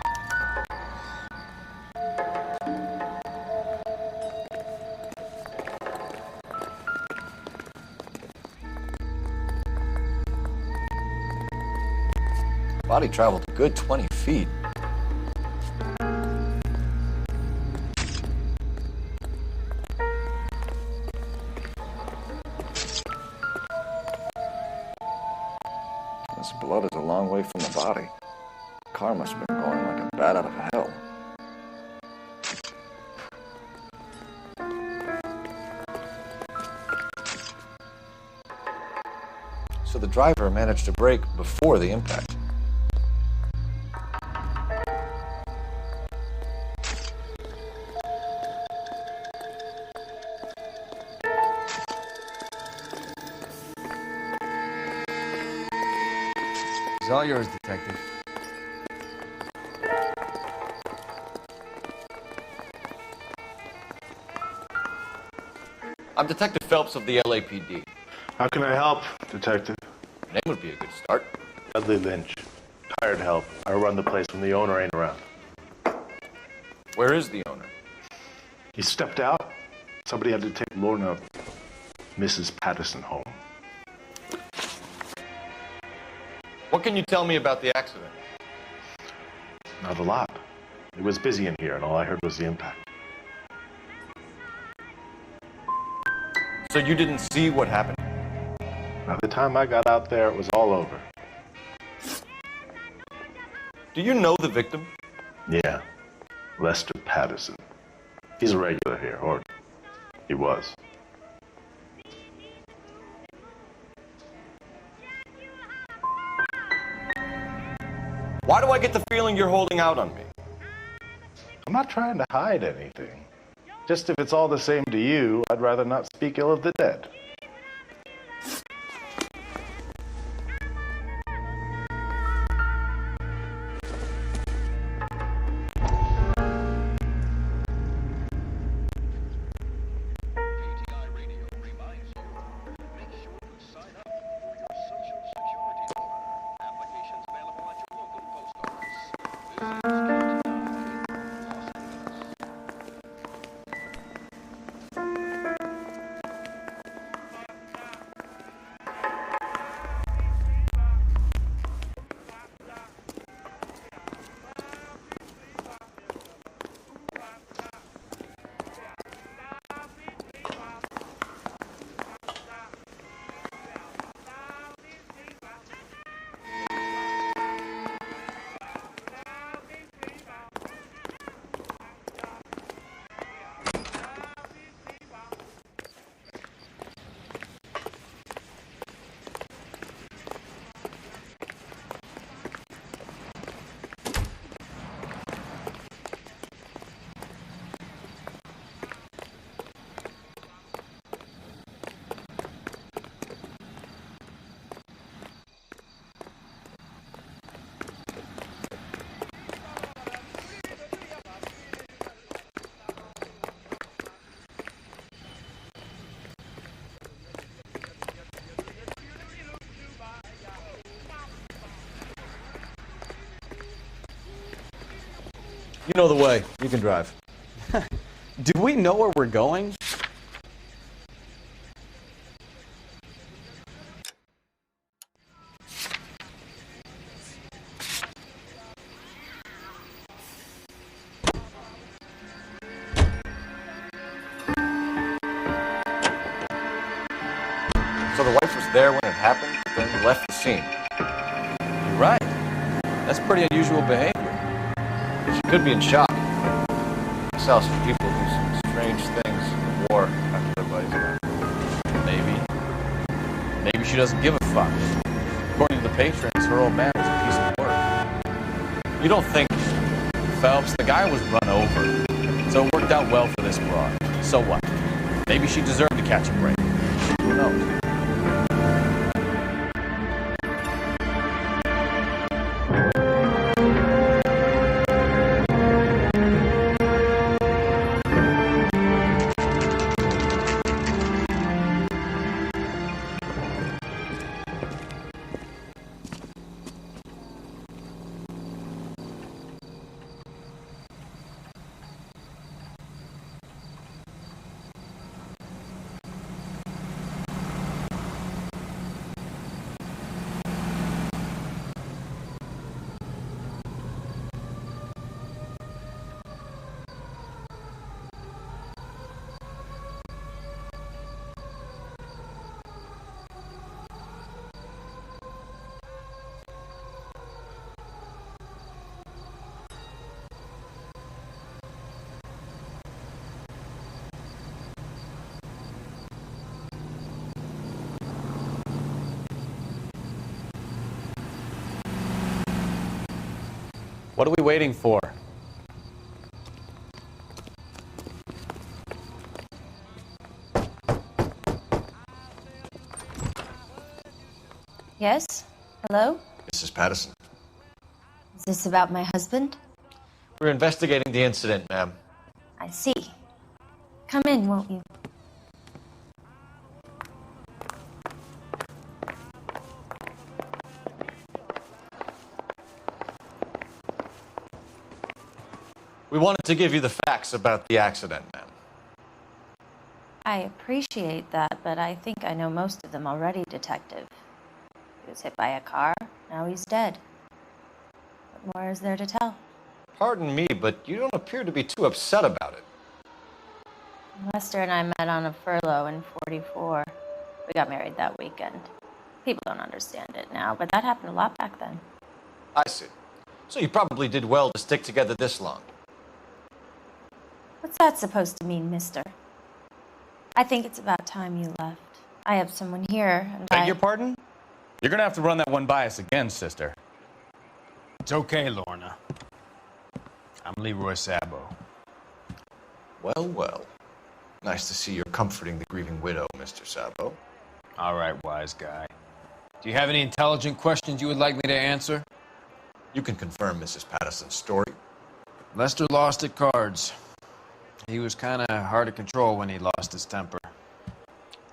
Speaker 1: Body traveled a good 20 feet. This blood is a long way from the body. The car must have been going like a bat out of hell. So the driver managed to brake before the impact.
Speaker 11: It's all yours, Detective.
Speaker 1: I'm Detective Phelps of the LAPD.
Speaker 9: How can I help, Detective?
Speaker 1: Your name would be a good start.
Speaker 9: Dudley Lynch. Hired help. I run the place when the owner ain't around.
Speaker 1: Where is the owner?
Speaker 9: He stepped out. Somebody had to take Lorna, Mrs. Patterson, home.
Speaker 1: What can you tell me about the accident?
Speaker 9: Not a lot. It was busy in here, and all I heard was the impact.
Speaker 1: So you didn't see what happened?
Speaker 9: By the time I got out there, it was all over.
Speaker 1: Do you know the victim?
Speaker 9: Yeah. Lester Patterson. He's a regular here, or he was.
Speaker 1: Why do I get the feeling you're holding out on me?
Speaker 9: I'm not trying to hide anything. Just if it's all the same to you, I'd rather not speak ill of the dead.
Speaker 14: You know the way.
Speaker 1: You can drive.
Speaker 14: Do we know where we're going?
Speaker 1: So the wife was there when it happened, but then left the scene.
Speaker 14: You're right. That's pretty unusual behavior.
Speaker 1: She could be in shock. I saw some people do some strange things in war after their buddies died.
Speaker 14: Maybe she doesn't give a fuck. According to the patrons, her old man was a piece of work.
Speaker 1: You don't think...
Speaker 14: Phelps, the guy was run over. So it worked out well for this broad. So what? Maybe she deserved to catch a break. Who knows? What are we waiting for?
Speaker 19: Yes? Hello?
Speaker 10: Mrs. Patterson.
Speaker 19: Is this about my husband?
Speaker 10: We're investigating the incident, ma'am.
Speaker 19: I see. Come in, won't you?
Speaker 10: We wanted to give you the facts about the accident, ma'am.
Speaker 19: I appreciate that, but I think I know most of them already, Detective. He was hit by a car, now he's dead. What more is there to tell?
Speaker 10: Pardon me, but you don't appear to be too upset about it.
Speaker 19: Lester and I met on a furlough in '44. We got married that weekend. People don't understand it now, but that happened a lot back then.
Speaker 10: I see. So you probably did well to stick together this long.
Speaker 19: What's that supposed to mean, mister? I think it's about time you left. I have someone here, and
Speaker 15: Beg your pardon? You're gonna have to run that one by us again, sister.
Speaker 5: It's okay, Lorna. I'm Leroy Sabo.
Speaker 10: Well, well. Nice to see you're comforting the grieving widow, Mr. Sabo.
Speaker 5: All right, wise guy. Do you have any intelligent questions you would like me to answer?
Speaker 10: You can confirm Mrs. Patterson's story.
Speaker 5: Lester lost at cards. He was kind of hard to control when he lost his temper.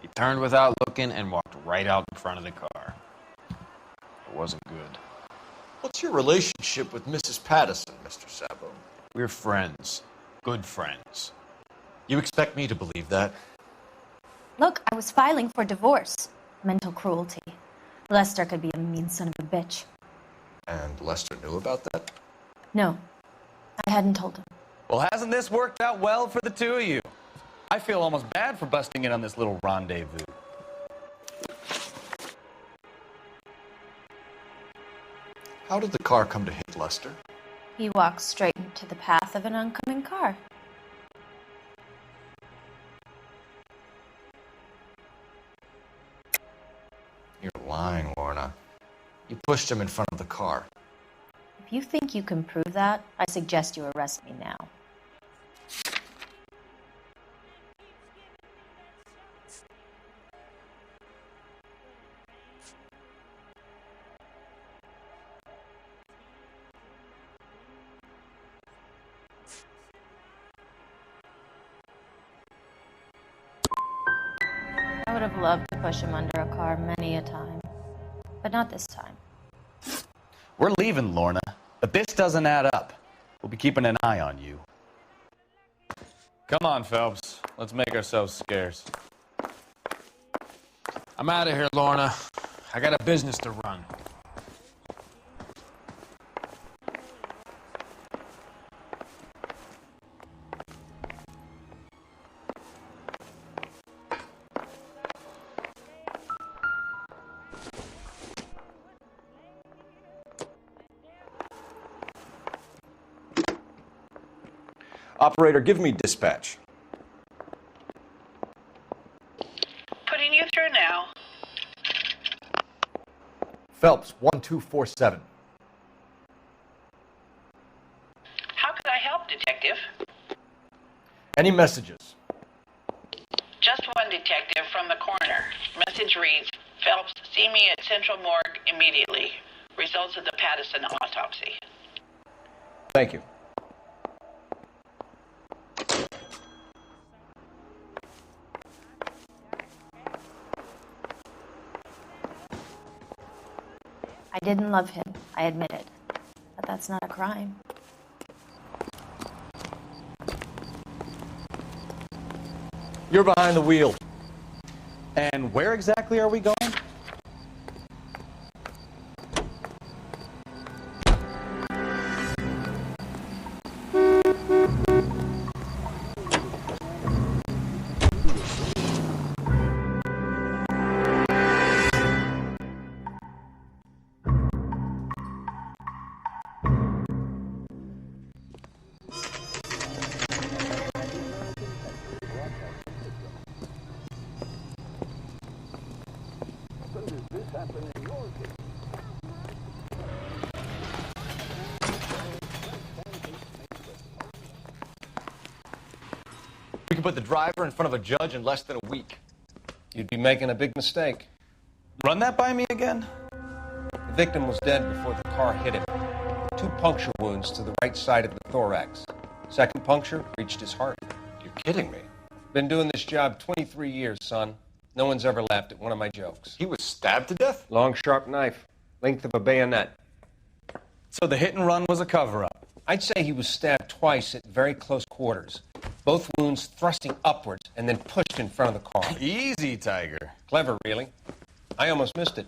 Speaker 5: He turned without looking and walked right out in front of the car. It wasn't good.
Speaker 10: What's your relationship with Mrs. Patterson, Mr. Sabo?
Speaker 5: We're friends. Good friends.
Speaker 10: You expect me to believe that?
Speaker 19: Look, I was filing for divorce. Mental cruelty. Lester could be a mean son of a bitch.
Speaker 10: And Lester knew about that?
Speaker 19: No, I hadn't told him.
Speaker 15: Well, hasn't this worked out well for the two of you? I feel almost bad for busting in on this little rendezvous.
Speaker 10: How did the car come to hit Lester?
Speaker 19: He walked straight into the path of an oncoming car.
Speaker 10: You're lying, Lorna. You pushed him in front of the car.
Speaker 19: If you think you can prove that, I suggest you arrest me now. I would have loved to push him under a car many a time, but not this time.
Speaker 15: We're leaving, Lorna, but this doesn't add up. We'll be keeping an eye on you. Come on, Phelps. Let's make ourselves scarce.
Speaker 5: I'm out of here, Lorna. I got a business to run.
Speaker 10: Operator, give me dispatch.
Speaker 12: Putting you through now.
Speaker 10: Phelps, 1247.
Speaker 12: How could I help, Detective?
Speaker 10: Any messages?
Speaker 12: Just one detective from the coroner. Message reads, Phelps, see me at Central Morgue immediately. Results of the Patterson autopsy.
Speaker 10: Thank you.
Speaker 19: I didn't love him, I admit it. But that's not a crime.
Speaker 10: You're behind the wheel.
Speaker 15: And where exactly are we going?
Speaker 1: We could put the driver in front of a judge in less than a week.
Speaker 4: You'd be making a big mistake.
Speaker 15: Run that by me again?
Speaker 4: The victim was dead before the car hit him. 2 puncture wounds to the right side of the thorax. Second puncture reached his heart.
Speaker 1: You're kidding me.
Speaker 4: Been doing this job 23 years, son. No one's ever laughed at one of my jokes.
Speaker 1: He was stabbed to death?
Speaker 4: Long, sharp knife. Length of a bayonet.
Speaker 15: So the hit and run was a cover-up?
Speaker 4: I'd say he was stabbed twice at very close quarters. Both wounds thrusting upwards and then pushed in front of the car.
Speaker 15: Easy, Tiger.
Speaker 4: Clever, really. I almost missed it.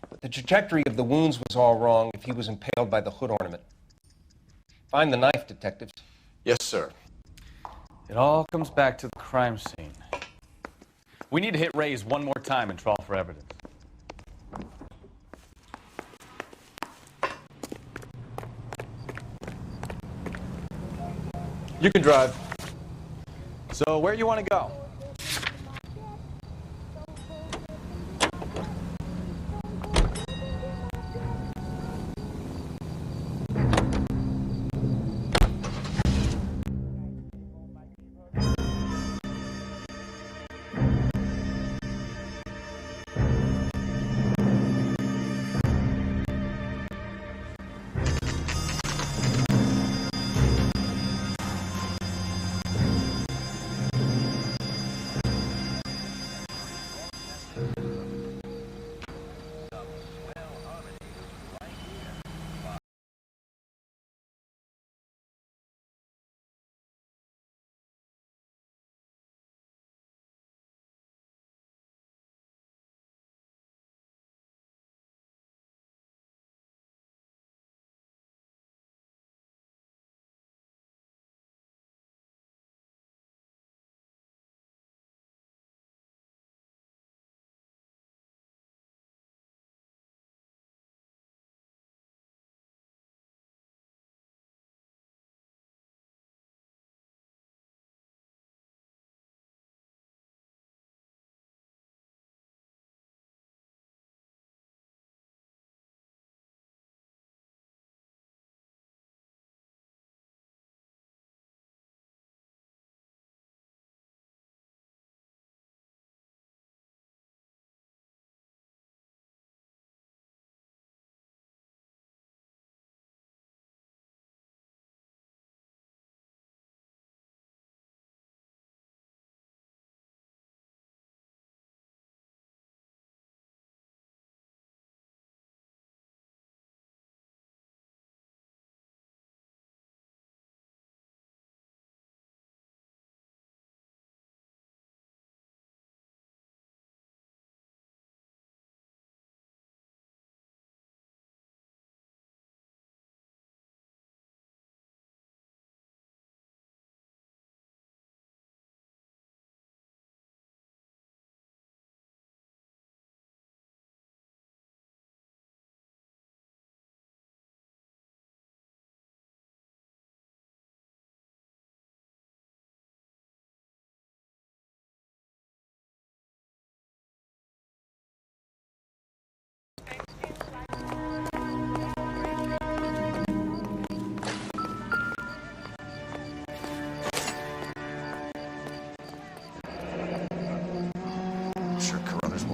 Speaker 4: But the trajectory of the wounds was all wrong if he was impaled by the hood ornament. Find the knife, detectives.
Speaker 1: Yes, sir.
Speaker 15: It all comes back to the crime scene. We need to hit Ray's one more time and trawl for evidence.
Speaker 1: You can drive.
Speaker 15: So where do you want to go?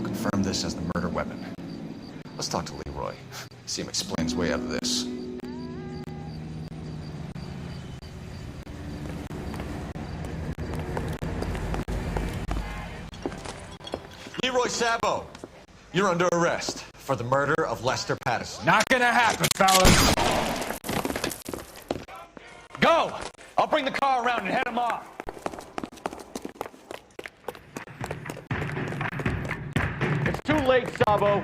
Speaker 1: Confirm this as the murder weapon. Let's talk to Leroy. See him explain his way out of this. Leroy Sabo, you're under arrest for the murder of Lester Patterson.
Speaker 15: Not gonna happen, fellas. Go! I'll bring the car around and head him off.
Speaker 1: It's too late, Sabo.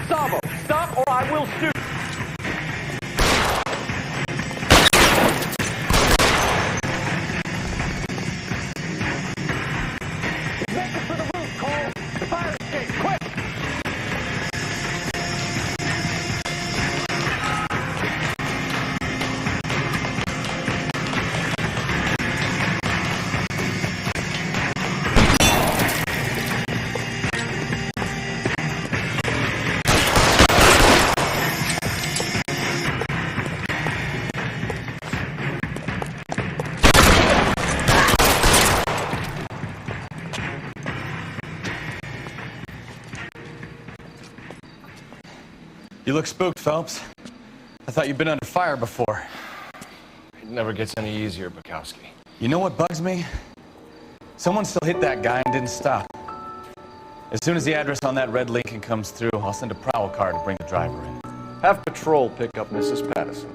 Speaker 17: Sabo, stop or I will shoot. Make it for the roof, Cole.
Speaker 15: You look spooked, Phelps. I thought you'd been under fire before.
Speaker 1: It never gets any easier, Bukowski.
Speaker 15: You know what bugs me? Someone still hit that guy and didn't stop. As soon as the address on that red Lincoln comes through, I'll send a prowl car to bring the driver in.
Speaker 1: Have patrol pick up Mrs. Patterson.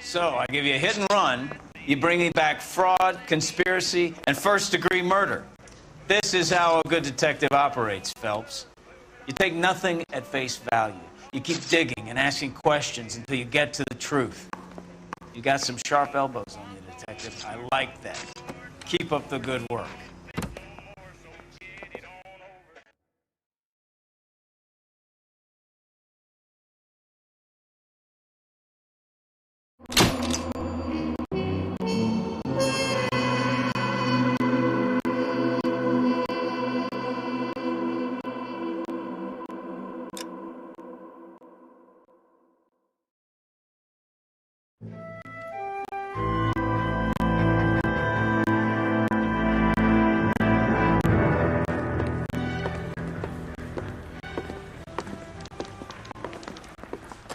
Speaker 13: So, I give you a hit and run. You bring me back fraud, conspiracy, and first-degree murder. This is how a good detective operates, Phelps. You take nothing at face value. You keep digging and asking questions until you get to the truth. You got some sharp elbows on you, detective. I like that. Keep up the good work.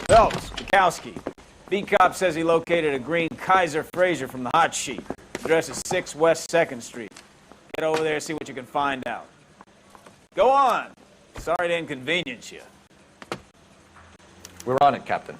Speaker 13: Phelps, Bukowski. Beat cop says he located a green Kaiser Fraser from the hot sheet. Address is 6 West 2nd Street. Get over there and see what you can find out. Go on. Sorry to inconvenience you.
Speaker 1: We're on it, Captain.